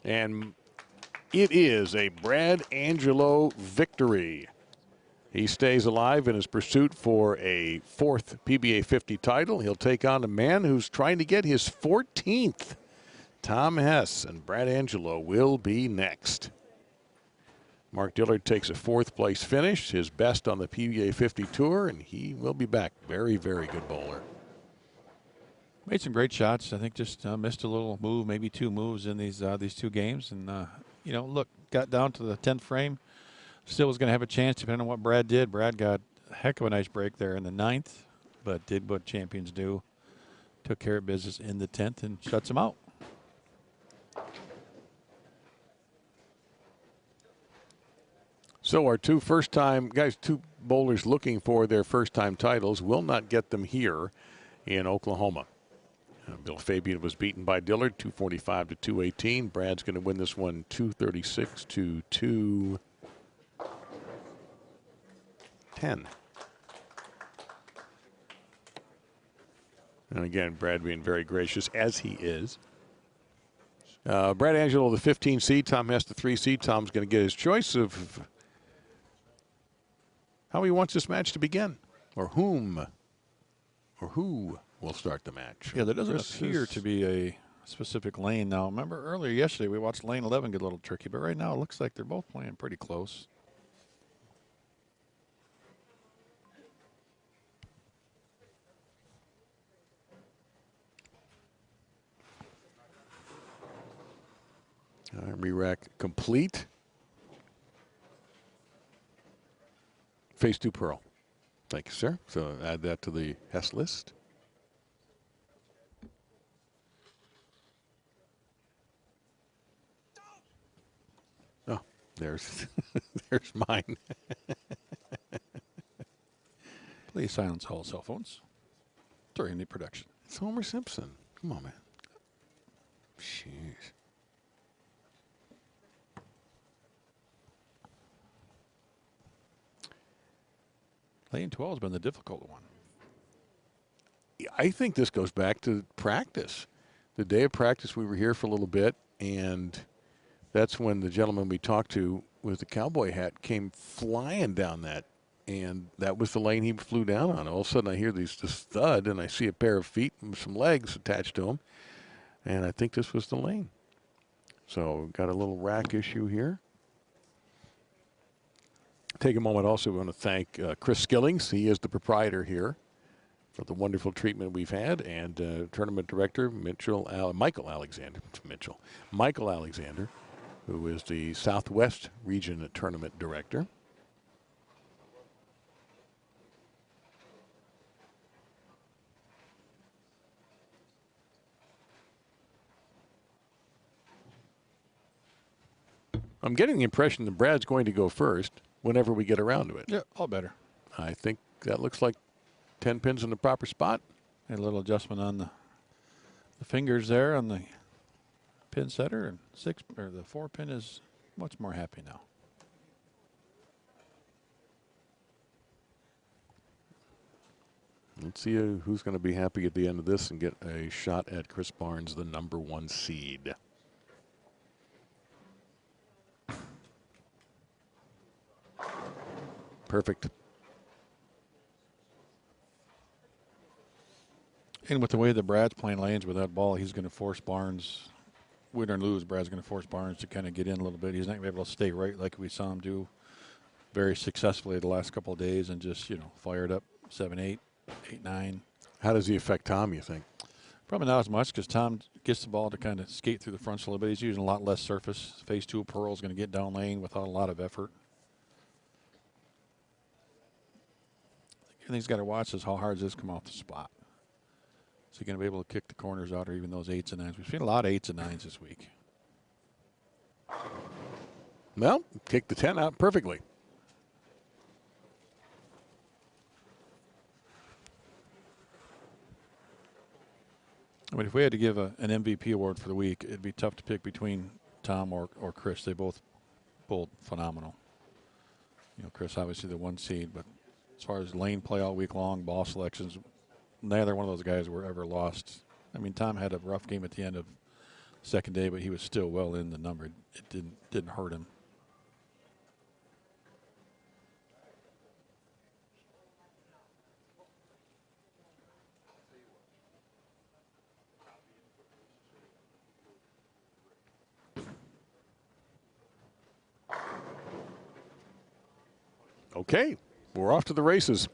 And it is a Brad Angelo victory. He stays alive in his pursuit for a 4th PBA50 title. He'll take on a man who's trying to get his 14th. Tom Hess and Brad Angelo will be next. Mark Dillard takes a 4th place finish, his best on the PBA50 tour, and he will be back. Very, very good bowler. Made some great shots. I think just missed a little move, maybe 2 moves in these 2 games. And, you know, look, got down to the 10th frame. Still was going to have a chance depending on what Brad did. Brad got a heck of a nice break there in the 9th, but did what champions do. Took care of business in the 10th and shuts him out. So our 2 first-time guys, 2 bowlers looking for their first-time titles will not get them here in Oklahoma. Bill Fabian was beaten by Dillard, 245 to 218. Brad's going to win this one 236 to 210. And again, Brad being very gracious, as he is. Brad Angelo, the 15 seed. Tom Hess, the 3 seed. Tom's going to get his choice of how he wants this match to begin, or whom, or who will start the match. Yeah, there doesn't appear to be a specific lane now. Remember earlier yesterday we watched lane 11 get a little tricky, but right now it looks like they're both playing pretty close. Re-rack complete. Phase 2 Pearl. Thank you, sir. So add that to the Hess list. Oh, there's there's mine. Please silence all cell phones during the production. It's Homer Simpson. Come on, man. Jeez. Lane 12 has been the difficult one. I think this goes back to practice. The day of practice, we were here for a little bit, and that's when the gentleman we talked to with the cowboy hat came flying down that, and that was the lane he flew down on. All of a sudden, I hear this thud, and I see a pair of feet and some legs attached to him, and I think this was the lane. So got a little rack issue here. Take a moment also, we want to thank Chris Skillings. He is the proprietor here for the wonderful treatment we've had, and tournament director Michael Alexander, who is the Southwest Region Tournament Director. I'm getting the impression that Brad's going to go first whenever we get around to it. Yeah, all better. I think that looks like 10 pins in the proper spot. A little adjustment on the fingers there on the pin setter, and the 4 pin is much more happy now. Let's see who's going to be happy at the end of this and get a shot at Chris Barnes, the #1 seed. Perfect. And with the way that Brad's playing lanes with that ball, he's going to force Barnes, win or lose, Brad's going to force Barnes to kind of get in a little bit. He's not going to be able to stay right like we saw him do very successfully the last couple of days and just, you know, fired up 7-8, 8-9. How does he affect Tom, you think? Probably not as much because Tom gets the ball to kind of skate through the fronts a little bit. He's using a lot less surface. Phase 2 Pearl is going to get down lane without a lot of effort. I think he's got to watch is how hard does this come off the spot. Is he going to be able to kick the corners out or even those 8s and 9s? We've seen a lot of 8s and 9s this week. Well, kicked the 10 out perfectly. I mean, if we had to give an MVP award for the week, it'd be tough to pick between Tom or Chris. They both bowled phenomenal. You know, Chris obviously the 1 seed, but as far as lane play all week long, ball selections, neither one of those guys were ever lost. I mean, Tom had a rough game at the end of the second day, but he was still well in the number. It didn't hurt him. Okay, we're off to the races.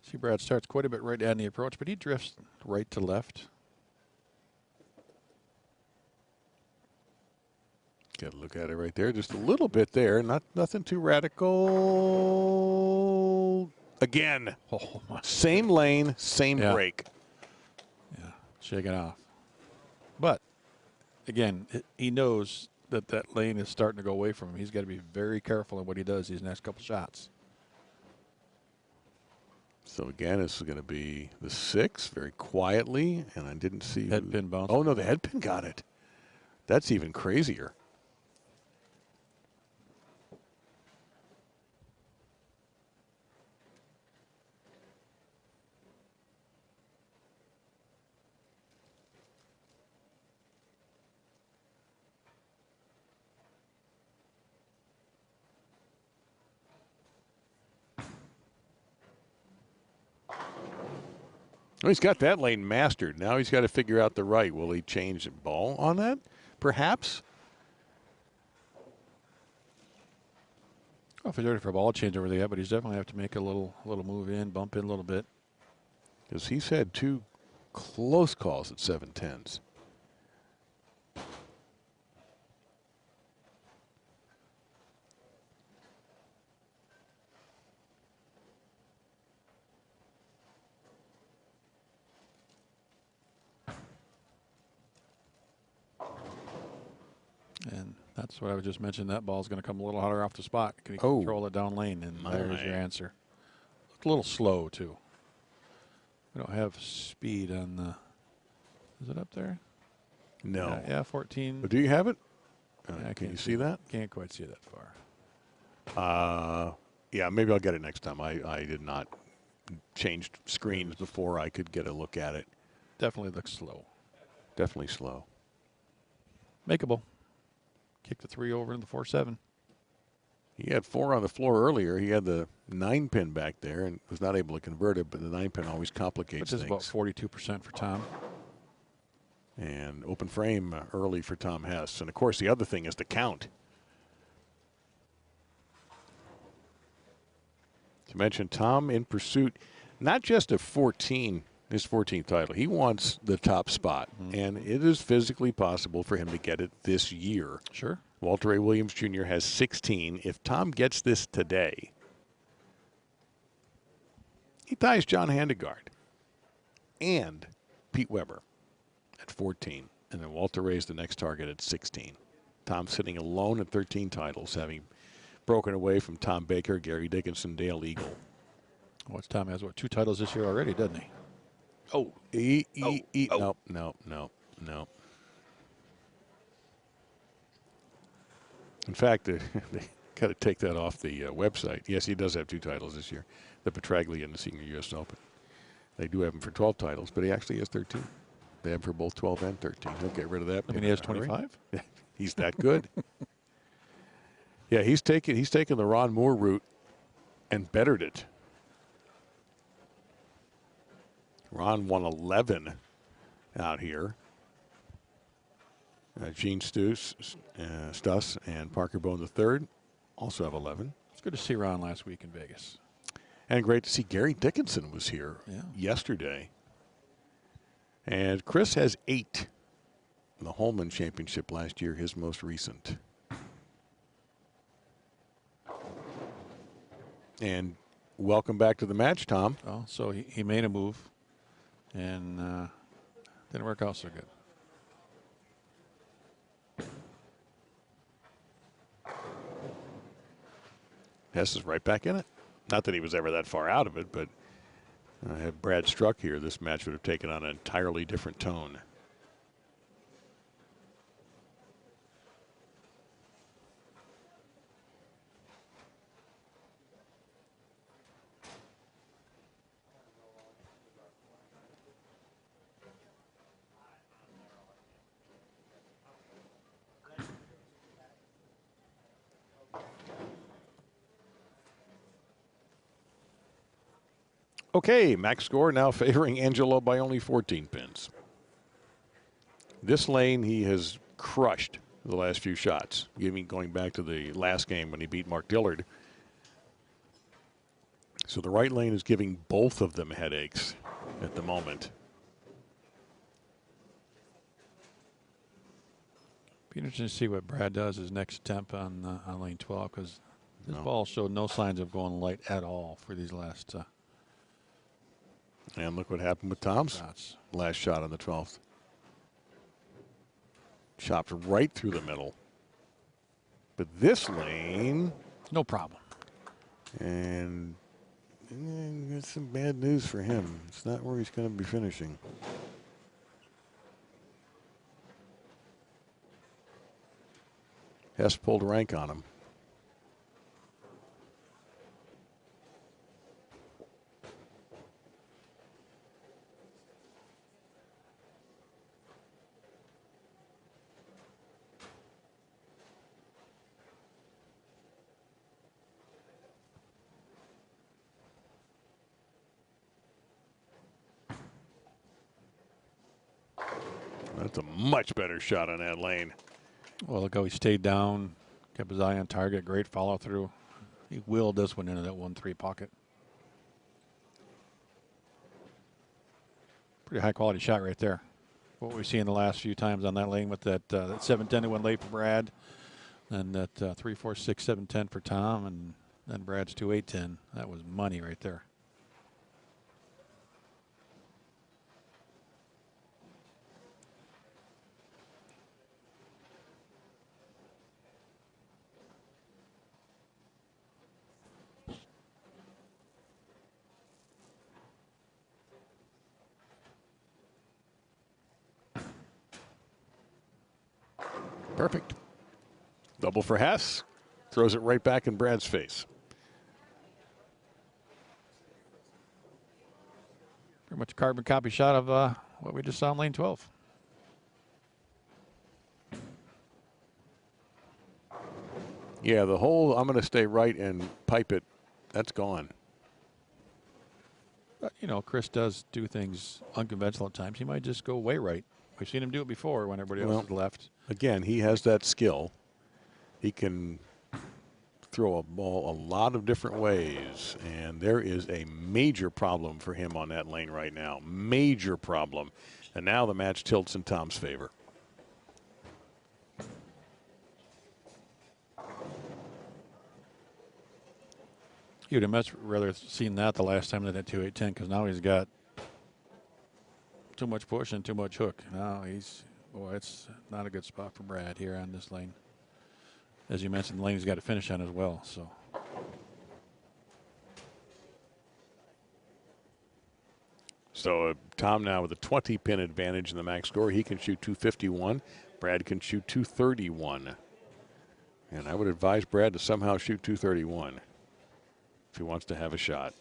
See, Brad starts quite a bit right down the approach, but he drifts right to left. Got to look at it right there, just a little bit there. Nothing too radical. Again, Oh, my. same lane, same break. Yeah, shake it off. But again, he knows that that lane is starting to go away from him. He's got to be very careful in what he does these next couple shots. So again, this is going to be the 6 very quietly, and I didn't see Head pin bounce. Oh no, the head pin got it. That's even crazier. Well, he's got that lane mastered. Now he's got to figure out the right. Will he change the ball on that? Perhaps. I don't know if he's ready for a ball change over there, but he's definitely have to make a little move in, bump in a little bit. Because he's had 2 close calls at 7-10s. And that's what I was just mentioning. That ball's going to come a little hotter off the spot. Can he control it down lane? And there's your answer. Looked a little slow, too. We don't have speed on the. Is it up there? No. Yeah, 14. But do you have it? Yeah, can you see that? Can't quite see that far. Yeah, maybe I'll get it next time. I did not change screens before I could get a look at it. Definitely looks slow. Definitely slow. Makeable. Kick the 3 over into the 4-7. He had 4 on the floor earlier. He had the 9 pin back there and was not able to convert it, but the 9 pin always complicates Which is things. about 42% for Tom. And open frame early for Tom Hess. And, of course, the other thing is the count. To mention Tom in pursuit, not just of 14, his 14th title. He wants the top spot, and it is physically possible for him to get it this year. Sure. Walter Ray Williams Jr. has 16. If Tom gets this today, he ties John Handegard and Pete Weber at 14, and then Walter Ray's the next target at 16. Tom sitting alone at 13 titles, having broken away from Tom Baker, Gary Dickinson, Dale Eagle. What's Tom has, 2 titles this year already, doesn't he? Oh, no. In fact, they got to take that off the website. Yes, he does have 2 titles this year, the Petraglia and the Senior U.S. Open. They do have him for 12 titles, but he actually has 13. They have him for both 12 and 13. He'll get rid of that. I mean, he has 25? He's that good. Yeah, he's taken the Ron Moore route and bettered it. Ron won 11 out here. Gene Stuss and Parker Bone III also have 11. It's good to see Ron last week in Vegas. And great to see Gary Dickinson was here yesterday. And Chris has 8 in the Holman Championship last year, his most recent. And welcome back to the match, Tom. Oh, so he made a move, and didn't work out so good. Hess is right back in it. Not that he was ever that far out of it, but had Brad struck here, this match would have taken on an entirely different tone. Okay, max score now favoring Angelo by only 14 pins. This lane he has crushed the last few shots, going back to the last game when he beat Mark Dillard. So the right lane is giving both of them headaches at the moment. Be interesting to see what Brad does his next attempt on lane 12, because this ball showed no signs of going light at all for these last. And look what happened with Tom's shots. Last shot on the 12th. Chopped right through the middle. But this lane, no problem. And that's some bad news for him. It's not where he's going to be finishing. Hess pulled rank on him. That's a much better shot on that lane. Well, look how he stayed down, kept his eye on target. Great follow through. He willed this one into that 1-3 pocket. Pretty high quality shot right there. What we've seen the last few times on that lane with that 7-10 that went late for Brad, and that 3-4-6 7-10 for Tom, and then Brad's 2-8-10. That was money right there. Perfect. Double for Hess. Throws it right back in Brad's face. Pretty much a carbon copy shot of what we just saw in lane 12. Yeah, the whole I'm going to stay right and pipe it, that's gone. But, you know, Chris does do things unconventional at times. He might just go way right. We've seen him do it before when everybody else has left. Again, he has that skill. He can throw a ball a lot of different ways, and there is a major problem for him on that lane right now. Major problem. And now the match tilts in Tom's favor. You'd have much rather seen that the last time than at 2-8-10, because now he's got too much push and too much hook. Now he's, boy, it's not a good spot for Brad here on this lane. As you mentioned, the lane he's got to finish on as well. So Tom now with a 20-pin advantage in the max score. He can shoot 251. Brad can shoot 231. And I would advise Brad to somehow shoot 231 if he wants to have a shot.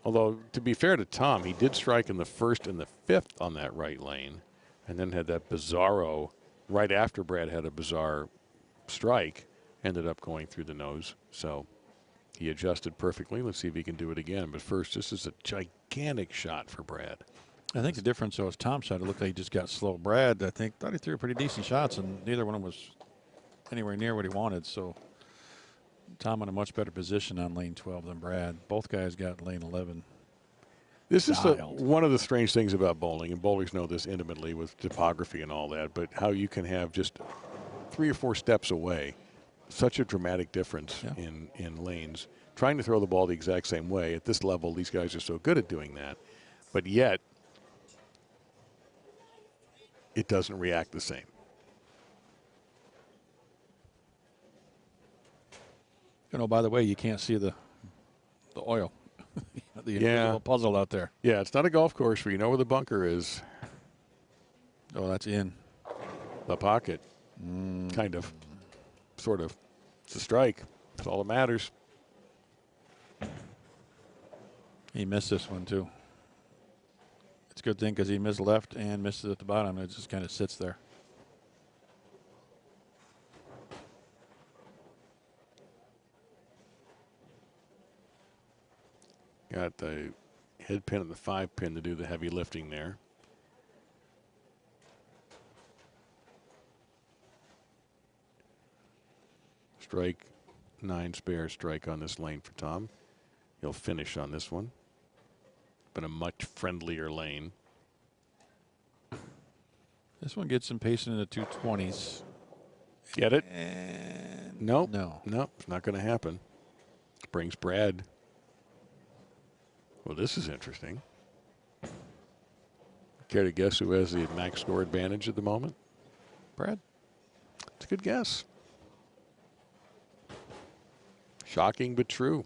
Although, to be fair to Tom, he did strike in the first and the fifth on that right lane, and then had that bizarro right after Brad had a bizarre strike, ended up going through the nose. So he adjusted perfectly. Let's see if he can do it again. But first, this is a gigantic shot for Brad. I think the difference, though, is Tom's side. It looked like he just got slow. Brad, I think, thought he threw pretty decent shots, and neither one of them was anywhere near what he wanted. So Tom in a much better position on lane 12 than Brad. Both guys got lane 11. This is one of the strange things about bowling, and bowlers know this intimately with topography and all that, but how you can have just 3 or 4 steps away such a dramatic difference in lanes. Trying to throw the ball the exact same way at this level, these guys are so good at doing that, but yet it doesn't react the same. You know, by the way, you can't see the oil, the invisible puzzle out there. Yeah, it's not a golf course where you know where the bunker is. Oh, that's in the pocket, kind of, sort of. It's a strike. That's all that matters. He missed this one too. It's a good thing because he missed left and missed it at the bottom. It just kind of sits there. Got the head pin and the 5 pin to do the heavy lifting there. Strike, 9 spare strike on this lane for Tom. He'll finish on this one. Been a much friendlier lane. This one gets him pacing in the 220s. Get it? And nope. No. Nope, it's not going to happen. Brings Brad. Well, this is interesting. Care to guess who has the max score advantage at the moment? Brad? It's a good guess. Shocking but true.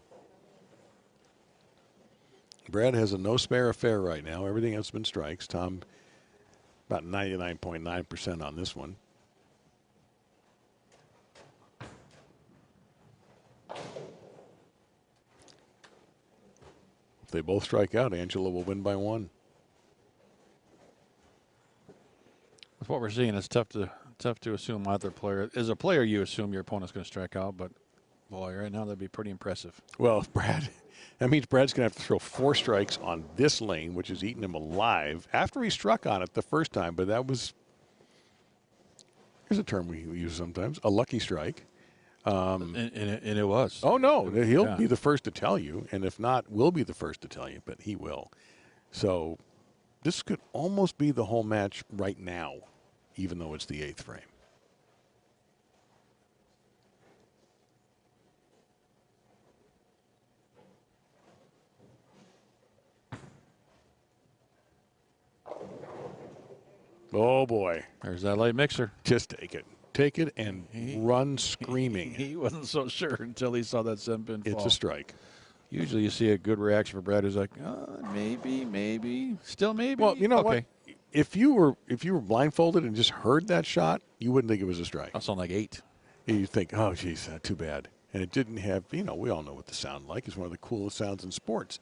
Brad has a no spare affair right now. Everything has been strikes. Tom about 99.9% on this one. If they both strike out, Angelo will win by 1. With what we're seeing, it's tough to assume either player. As a player, you assume your opponent's going to strike out, but boy, right now that'd be pretty impressive. Well, if that means Brad's going to have to throw 4 strikes on this lane, which has eaten him alive after he struck on it the first time. But that was, here's a term we use sometimes, a lucky strike. And it was. Oh, no, he'll be the first to tell you. And if not, we'll be the first to tell you, but he will. So this could almost be the whole match right now, even though it's the 8th frame. Oh, boy. There's that light mixer. Just take it. Take it and run screaming. He wasn't so sure until he saw that 7-pin fall. It's a strike. Usually you see a good reaction for Brad who's like, maybe, still maybe. Well, you know what? If you were blindfolded and just heard that shot, you wouldn't think it was a strike. That sound like 8. You think, oh, geez, too bad. And it didn't have, we all know what the sound like. It's one of the coolest sounds in sports.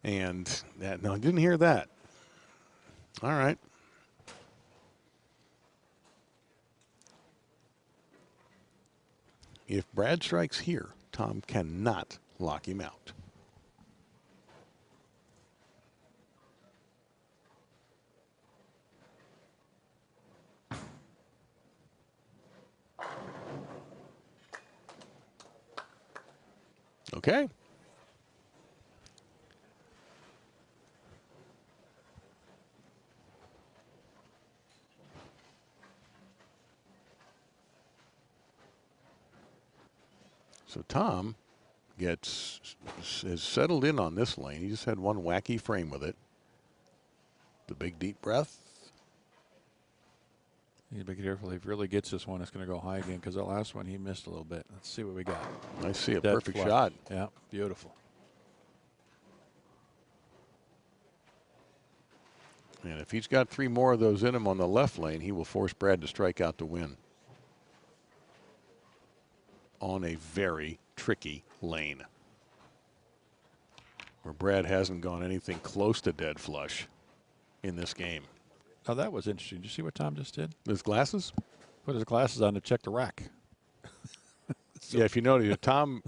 And that, no, I didn't hear that. All right. If Brad strikes here, Tom cannot lock him out. Okay. So Tom has settled in on this lane. He just had one wacky frame with it. The big deep breath. You be careful. If he really gets this one, it's going to go high again because that last one he missed a little bit. Let's see what we got. I see a perfect shot. Yeah, beautiful. And if he's got 3 more of those in him on the left lane, he will force Brad to strike out to win. On a very tricky lane where Brad hasn't gone anything close to dead flush in this game. Oh, that was interesting. Did you see what Tom just did? His glasses? Put his glasses on to check the rack. Yeah, if you notice, Tom,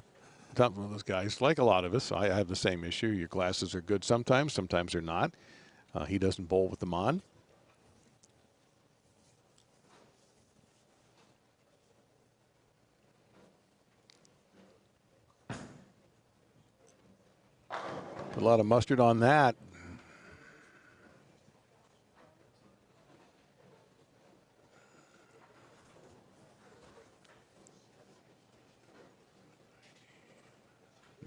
one of those guys, like a lot of us, I have the same issue. Your glasses are good sometimes they're not. He doesn't bowl with them on. Put a lot of mustard on that.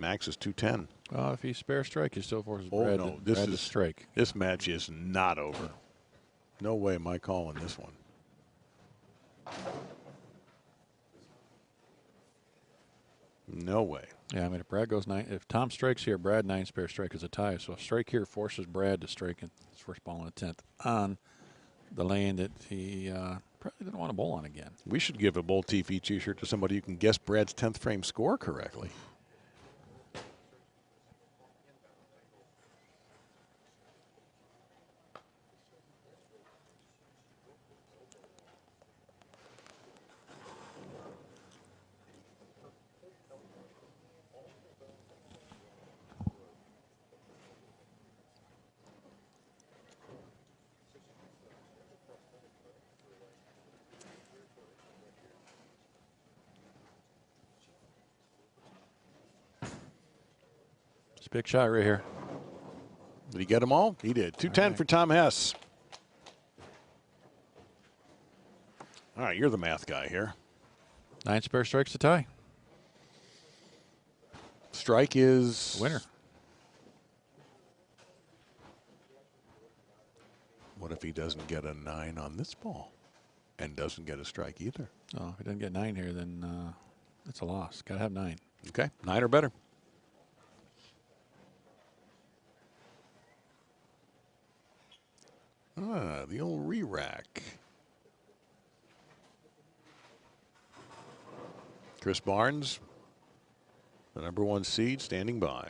Max is 210. If he spare strike, he still forces Oh, Brad, no, Brad to strike. This match is not over. No way am I calling this one. No way. Yeah, I mean, if Brad goes 9, if Tom strikes here, Brad 9 spare strike is a tie. So a strike here forces Brad to strike in his first ball in the 10th on the lane that he probably didn't want to bowl on again. We should give a BowlTV t-shirt to somebody who can guess Brad's 10th frame score correctly. It's a big shot right here. Did he get them all? He did. 210 for Tom Hess. All right, you're the math guy here. 9 spare strikes to tie. Strike is Winner. What if he doesn't get a 9 on this ball and doesn't get a strike either? Oh, if he doesn't get 9 here, then it's a loss. Got to have 9. Okay, 9 or better. The old re-rack. Chris Barnes, the #1 seed, standing by.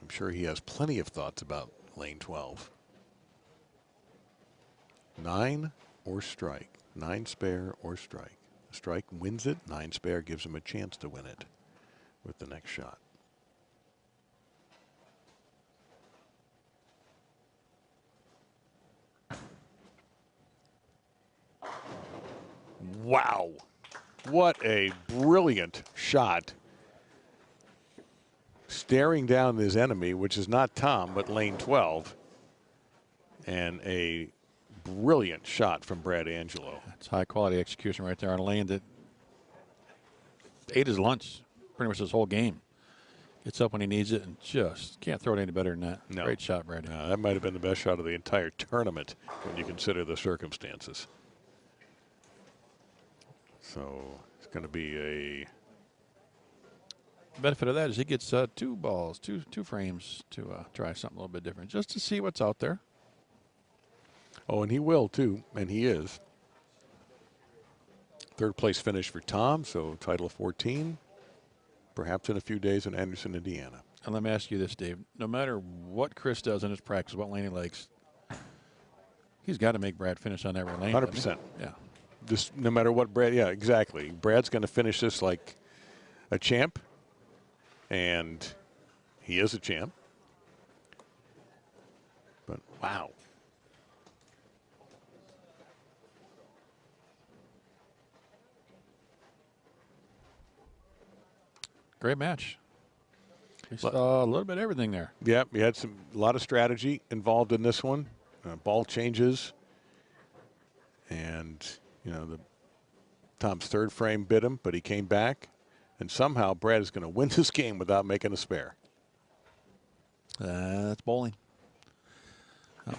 I'm sure he has plenty of thoughts about lane 12. 9 or strike. 9 spare or strike. Strike wins it. 9 spare gives him a chance to win it with the next shot. Wow. What a brilliant shot. Staring down his enemy, which is not Tom, but lane 12. And a brilliant shot from Brad Angelo. It's high quality execution right there on a lane that ate his lunch pretty much this whole game. Gets up when he needs it and just can't throw it any better than that. No. Great shot, Brad. That might have been the best shot of the entire tournament when you consider the circumstances. So it's going to be a benefit of that is he gets 2 balls, two frames to try something a little bit different, just to see what's out there. Oh, and he will too, and he is. 3rd place finish for Tom, so title of 14, perhaps in a few days in Anderson, Indiana. And let me ask you this, Dave. No matter what Chris does in his practice, what lane he likes, he's got to make Brad finish on that right lane. 100%. Yeah. Just no matter what Brad, yeah, exactly. Brad's going to finish this like a champ, and he is a champ. But wow. Great match. We saw a little bit of everything there. Yeah, we had a lot of strategy involved in this one. Ball changes, and you know Tom's 3rd frame bit him, but he came back, and somehow Brad is going to win this game without making a spare. That's bowling.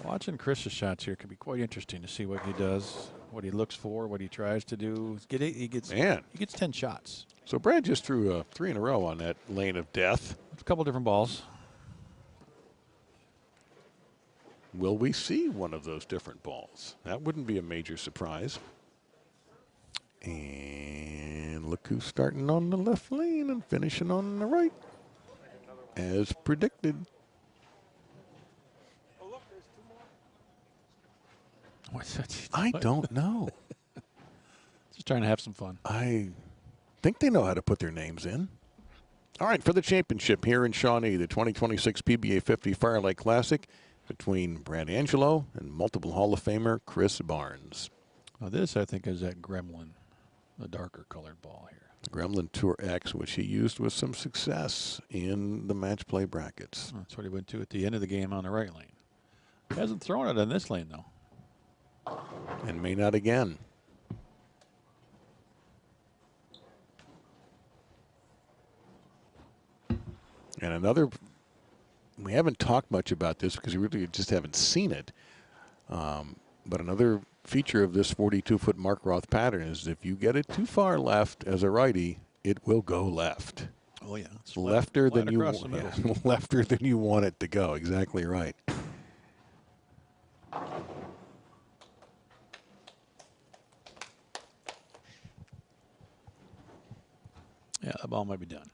Watching Chris's shots here can be quite interesting to see what he does, what he looks for, what he tries to do. He gets 10 shots. So Brad just threw 3 in a row on that lane of death. A couple different balls. Will we see one of those different balls? That wouldn't be a major surprise. And look who's starting on the left lane and finishing on the right, as predicted. What's that? I don't know. Just trying to have some fun. I think they know how to put their names in. All right, for the championship here in Shawnee, the 2026 PBA50 FireLake Classic between Brad Angelo and multiple Hall of Famer Chris Barnes. Now this, I think, is that Gremlin, the darker colored ball here. Gremlin Tour X, which he used with some success in the match play brackets. That's what he went to at the end of the game on the right lane. He hasn't thrown it on this lane, though. And may not again. And another, we haven't talked much about this because we really just haven't seen it. But another feature of this 42-foot Markroth pattern is if you get it too far left as a righty, it will go left. Oh yeah, it's Lefter than you across the middle. yeah, lefter than you want it to go. Exactly right. Yeah, the ball might be done.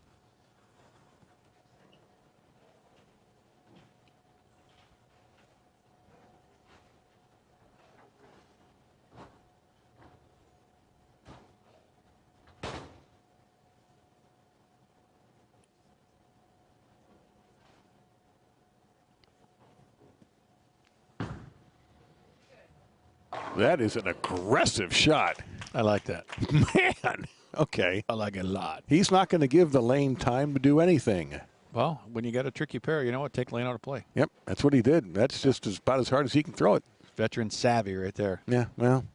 That is an aggressive shot. I like that. Man, okay. I like it a lot. He's not going to give the lane time to do anything. Well, when you got a tricky pair, you know what? Take lane out of play. Yep, that's what he did. That's just about as hard as he can throw it. Veteran savvy right there. Yeah, well,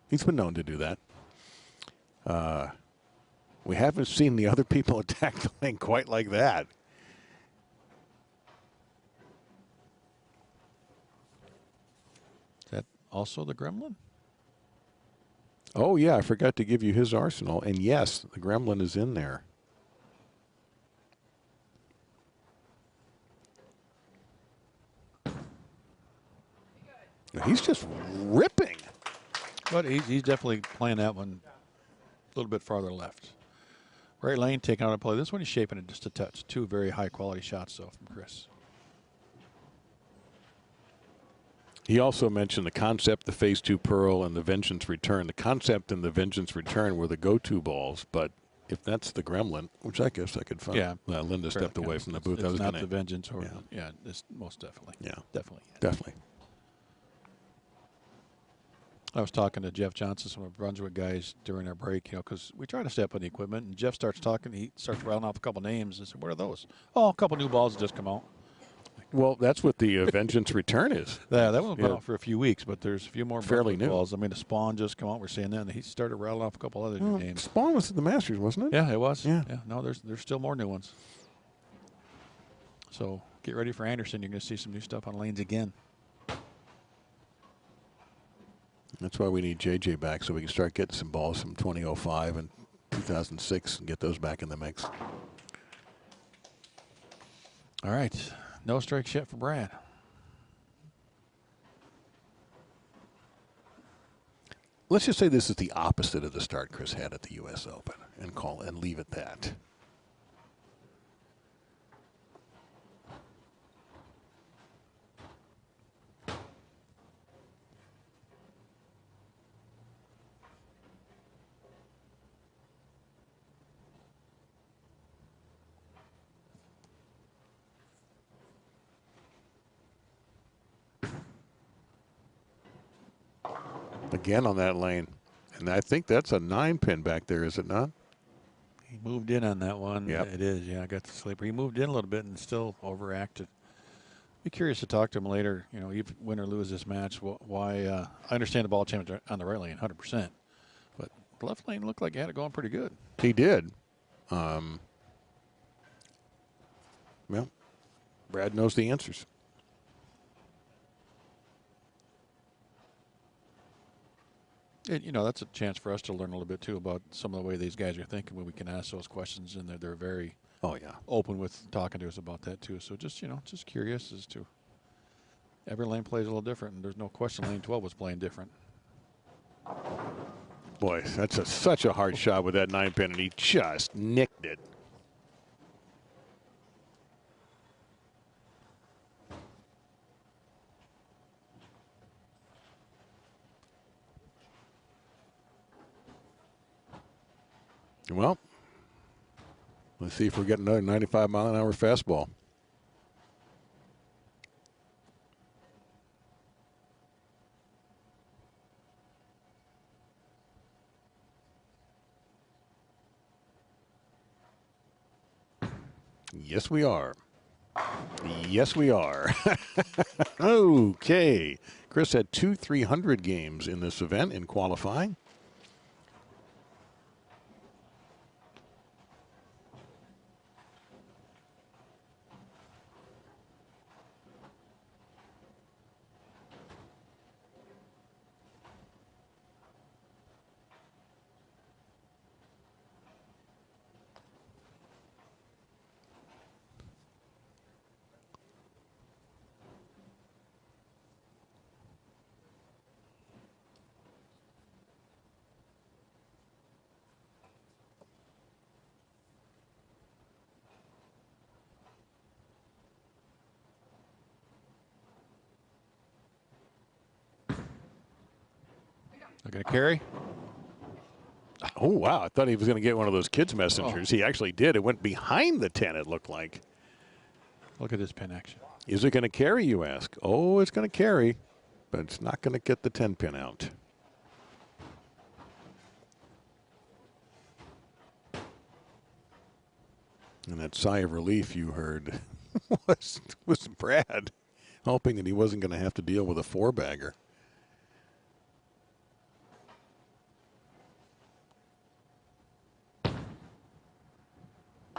he's been known to do that. We haven't seen the other people attack the lane quite like that. Is that also the Gremlin? Oh, yeah, I forgot to give you his arsenal. And yes, the Gremlin is in there. He's just ripping. But he's definitely playing that one a little bit farther left. Right lane, taking out a play. This one he's shaping it just a touch. Two very high quality shots, though, from Chris. He also mentioned the concept, the phase 2 pearl, and the vengeance return. The concept and the vengeance return were the go-to balls, but if that's the Gremlin, which I guess I could find. Yeah. Linda stepped away from the booth. It's I was not gonna, the vengeance, or yeah. It's most definitely. Yeah, definitely. definitely. I was talking to Jeff Johnson, some of the Brunswick guys during our break, you know, because we try to step on the equipment, and Jeff starts talking. He starts rattling off a couple names. I said, "What are those?" Oh, a couple new balls that just come out. Well, that's what the vengeance return is. Yeah, that one's been out for a few weeks, but there's a few more fairly new balls. I mean, the Spawn just come out. We're seeing that, and he started rattling off a couple other new names. Spawn was at the Masters, wasn't it? Yeah, it was. Yeah. No, there's still more new ones. So get ready for Anderson. You're going to see some new stuff on lanes again. That's why we need JJ back so we can start getting some balls from 2005 and 2006 and get those back in the mix. All right. No strikes yet for Brad. Let's just say this is the opposite of the start Chris had at the U.S. Open and leave it that. Again on that lane. And I think that's a 9-pin back there, is it not? He moved in on that one. Yep. It is. Yeah, I got the sleeper. He moved in a little bit and still overacted. Be curious to talk to him later, you know, even win or lose this match. Why? I understand the ball changed on the right lane 100%. But the left lane looked like he had it going pretty good. He did. Well, Brad knows the answers. You know, that's a chance for us to learn a little bit, too, about some of the way these guys are thinking when we can ask those questions, and they're very open with talking to us about that, too. So just, you know, just curious as to every lane plays a little different, and there's no question lane 12 was playing different. Boy, that's such a hard shot with that 9-pin, and he just nicked it. Well, let's see if we're getting another 95-mile-an-hour fastball. Yes, we are. Yes, we are. Okay. Chris had 2 300 games in this event in qualifying. Not going to carry. Oh, wow. I thought he was going to get one of those kids' messengers. He actually did. It went behind the 10, it looked like. Look at this pin action. Is it going to carry, you ask? Oh, it's going to carry, but it's not going to get the 10 pin out. And that sigh of relief you heard was Brad, hoping that he wasn't going to have to deal with a 4-bagger.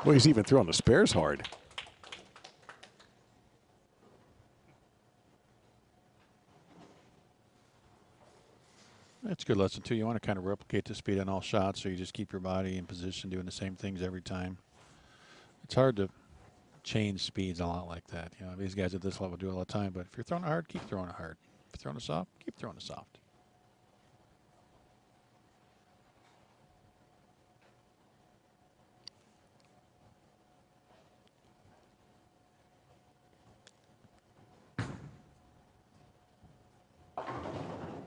Well, he's even throwing the spares hard. That's a good lesson, too. You want to kind of replicate the speed on all shots, so you just keep your body in position doing the same things every time. It's hard to change speeds a lot like that. You know, these guys at this level do it all the time, but if you're throwing it hard, keep throwing it hard. If you're throwing it soft, keep throwing it soft.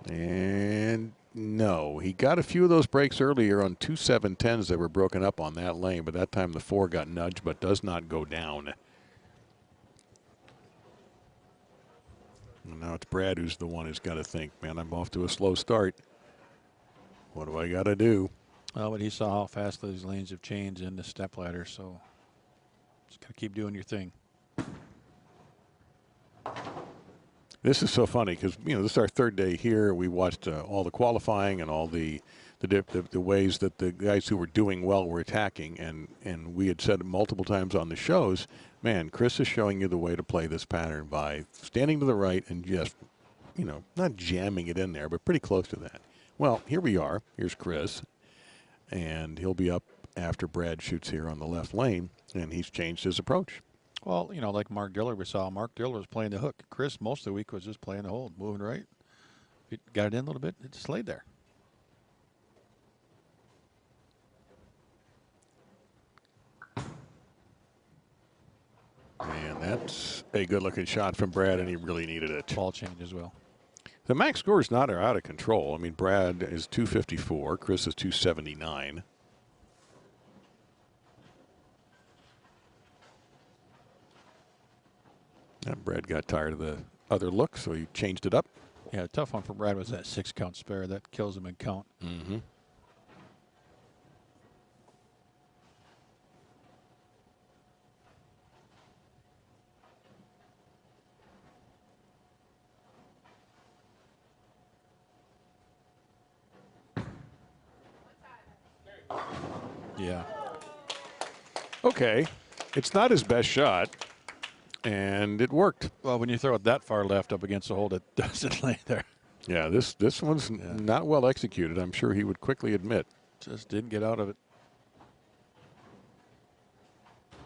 And no, he got a few of those breaks earlier on 2 7-10s that were broken up on that lane, but that time the 4 got nudged but does not go down. And now it's Brad who's the one who's got to think, man, I'm off to a slow start. What do I got to do? Well, but he saw how fast those lanes have changed in the stepladder, so just got to keep doing your thing. This is so funny because, you know, this is our 3rd day here. We watched all the qualifying and all the ways that the guys who were doing well were attacking. And we had said multiple times on the shows, man, Chris is showing you the way to play this pattern by standing to the right and just, you know, not jamming it in there, but pretty close to that. Well, here we are. Here's Chris. And he'll be up after Brad shoots here on the left lane. And he's changed his approach. Well, you know, like Mark Dillard, we saw Mark Dillard was playing the hook. Chris, most of the week, was just playing the hold, moving right. He got it in a little bit, it just laid there. And that's a good-looking shot from Brad, and he really needed it. Ball change as well. The max score is not out of control. I mean, Brad is 254. Chris is 279. And Brad got tired of the other look, so he changed it up. Yeah, a tough one for Brad was that 6-count spare. That kills him in count. Mm-hmm. Yeah. Okay. It's not his best shot, and it worked. Well, when you throw it that far left up against the hole, it doesn't lay there. Yeah, this one's not well executed. I'm sure he would quickly admit. Just didn't get out of it.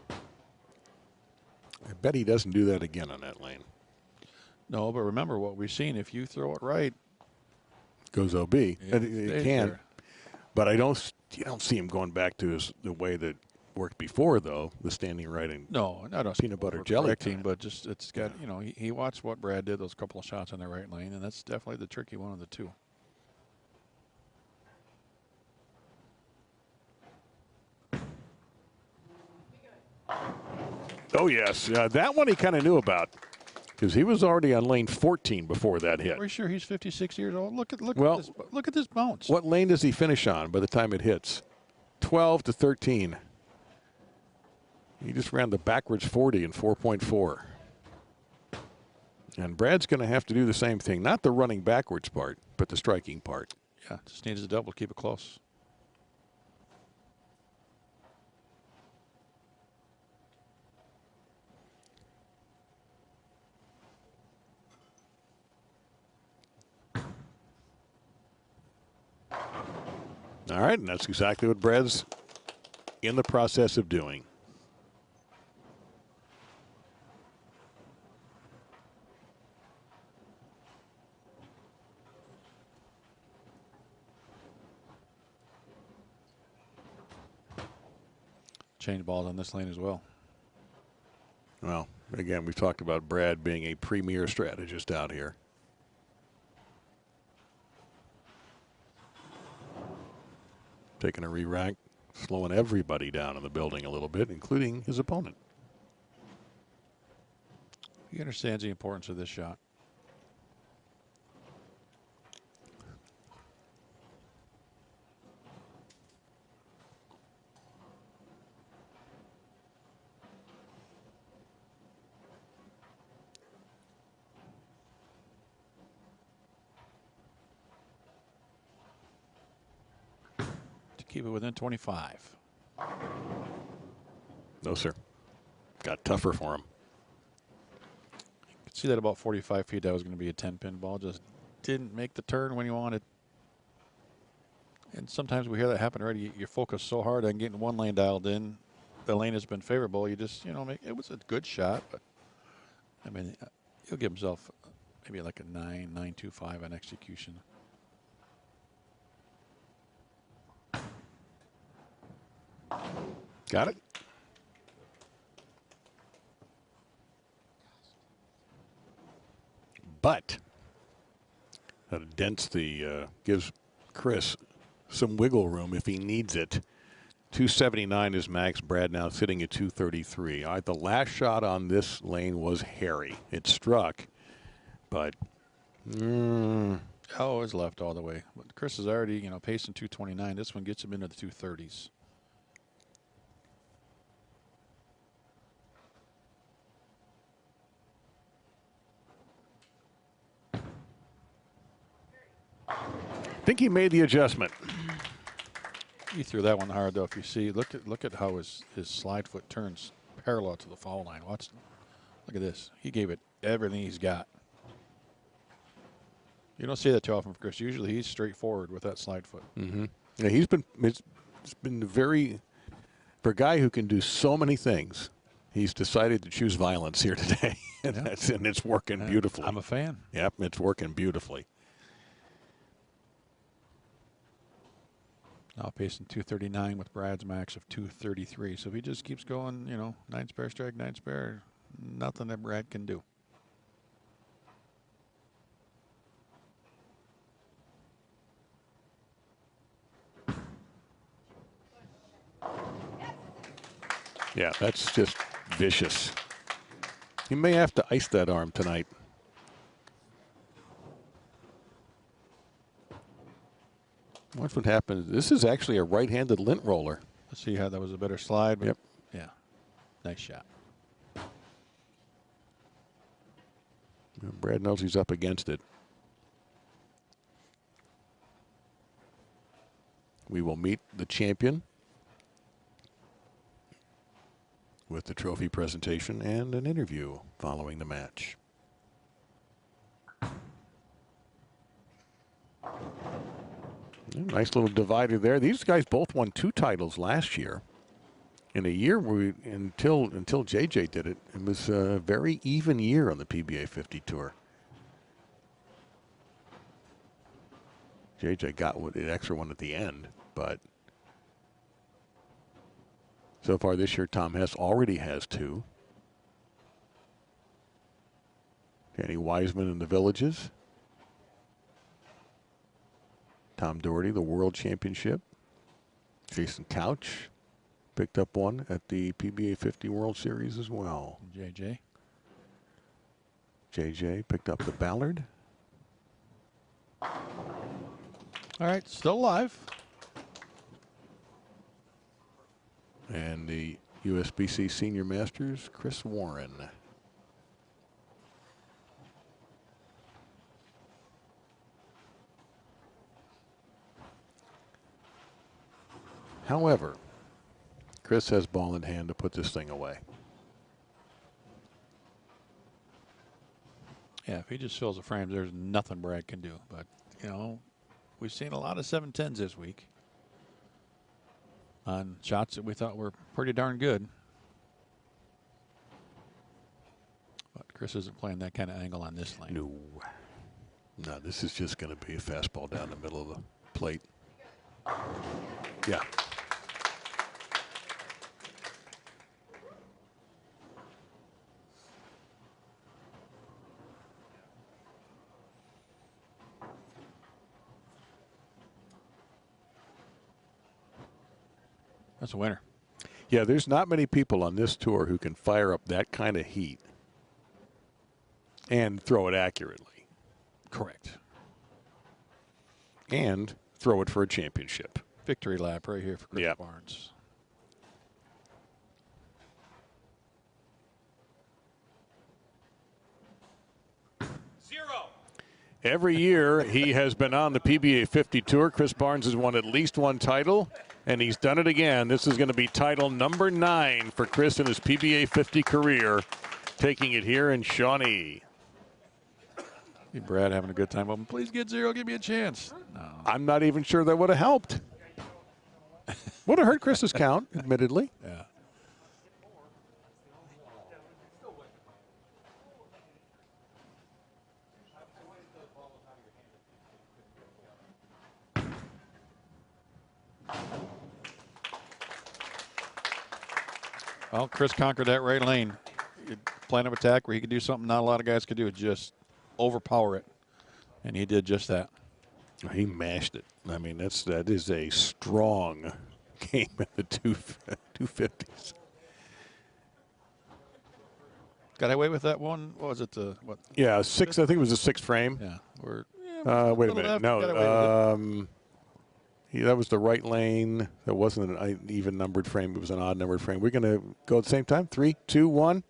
I bet he doesn't do that again on that lane. No, but remember what we've seen. If you throw it right, goes OB. It can, there. but you don't see him going back to the way that worked before, though, the standing right and no, not a peanut butter jelly team, but just it's got you know he watched what Brad did those couple of shots on the right lane, and that's definitely the tricky one of the two. Oh yes, that one he kind of knew about because he was already on lane 14 before that hit. We're sure he's 56 years old. Look at this bounce. What lane does he finish on by the time it hits? 12 to 13. He just ran the backwards 40 in 4.4. And Brad's going to have to do the same thing. Not the running backwards part, but the striking part. Yeah, just needs a double to keep it close. All right, and that's exactly what Brad's in the process of doing. Change balls on this lane as well. Well, again, we've talked about Brad being a premier strategist out here. taking a re-rack, slowing everybody down in the building a little bit, including his opponent. He understands the importance of this shot. Keep it within 25. No, sir. Got tougher for him. You could see that about 45 feet that was going to be a 10-pin ball. Just didn't make the turn when you wanted. And sometimes we hear that happen already. You focus so hard on getting one lane dialed in. The lane has been favorable. You just, it was a good shot. But, I mean, he'll give himself maybe like a 9.925 on execution. Got it. But that dents gives Chris some wiggle room if he needs it. 279 is max. Brad now sitting at 233. All right, the last shot on this lane was hairy. It struck, but Oh, it's left all the way. But Chris is already, pacing 229. This one gets him into the 230s. I think he made the adjustment. He threw that one hard, though. If you see, look at how his slide foot turns parallel to the foul line. Watch. Look at this. He gave it everything he's got. You don't see that too often for Chris. Usually he's straightforward with that slide foot. Mm-hmm. Yeah, it's been very, for a guy who can do so many things, he's decided to choose violence here today. and, Yeah. and it's working beautifully. I'm a fan. Yep, it's working beautifully. Now pacing 239 with Brad's max of 233. So if he just keeps going, 9 spare strike, 9 spare, nothing that Brad can do. Yeah, that's just vicious. He may have to ice that arm tonight. Watch what happens. This is actually a right-handed lint roller. Let's see how that was a better slide. But yep. Yeah. Nice shot. Brad knows he's up against it. We will meet the champion with the trophy presentation and an interview following the match. Nice little divider there. These guys both won 2 titles last year. In a year where until JJ did it, it was a very even year on the PBA 50 tour. JJ got an extra one at the end, but so far this year, Tom Hess already has 2. Danny Wiseman in the Villages. Tom Doherty, the World Championship. Jason Couch picked up one at the PBA 50 World Series as well. JJ picked up the Ballard. All right, still alive. And the USBC Senior Masters, Chris Warren. However, Chris has ball in hand to put this thing away. Yeah, if he just fills the frames, there's nothing Brad can do. But, we've seen a lot of 710s this week on shots that we thought were pretty darn good. But Chris isn't playing that kind of angle on this lane. No, this is just going to be a fastball down the middle of the plate. Yeah. That's a winner. Yeah, there's not many people on this tour who can fire up that kind of heat and throw it accurately. Correct. And throw it for a championship. Victory lap right here for Chris Yeah. Barnes. Every year he has been on the PBA 50 Tour. Chris Barnes has won at least one title, and he's done it again. This is going to be title number 9 for Chris in his PBA 50 career, taking it here in Shawnee. Hey, Brad having a good time. Open. Please get 0. Give me a chance. No. I'm not even sure that would have helped. Would have hurt Chris's count, admittedly. Yeah. Well, Chris conquered that right lane. Plan of attack where he could do something not a lot of guys could do, just overpower it. And he did just that. He mashed it. I mean, that is a strong game at the 250s. Got away with that one? What was it? What? Yeah, 6. I think it was a 6 frame. Yeah. Wait a minute. No. That was the right lane. That wasn't an even numbered frame. It was an odd numbered frame. We're going to go at the same time. 3, 2, 1.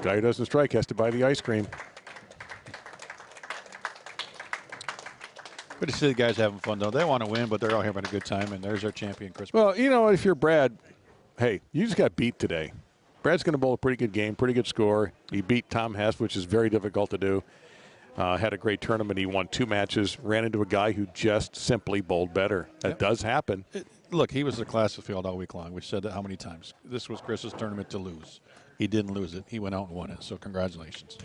Guy who doesn't strike has to buy the ice cream. Good to see the guys having fun, though. They want to win, but they're all having a good time, and there's our champion, Chris. Well, you know, if you're Brad, hey, you just got beat today. Brad's going to bowl a pretty good game, pretty good score. He beat Tom Hess, which is very difficult to do. Had a great tournament. He won 2 matches, ran into a guy who just simply bowled better. That does happen. Look, he was the class of field all week long. We've said that how many times. This was Chris's tournament to lose. He didn't lose it. He went out and won it, so congratulations.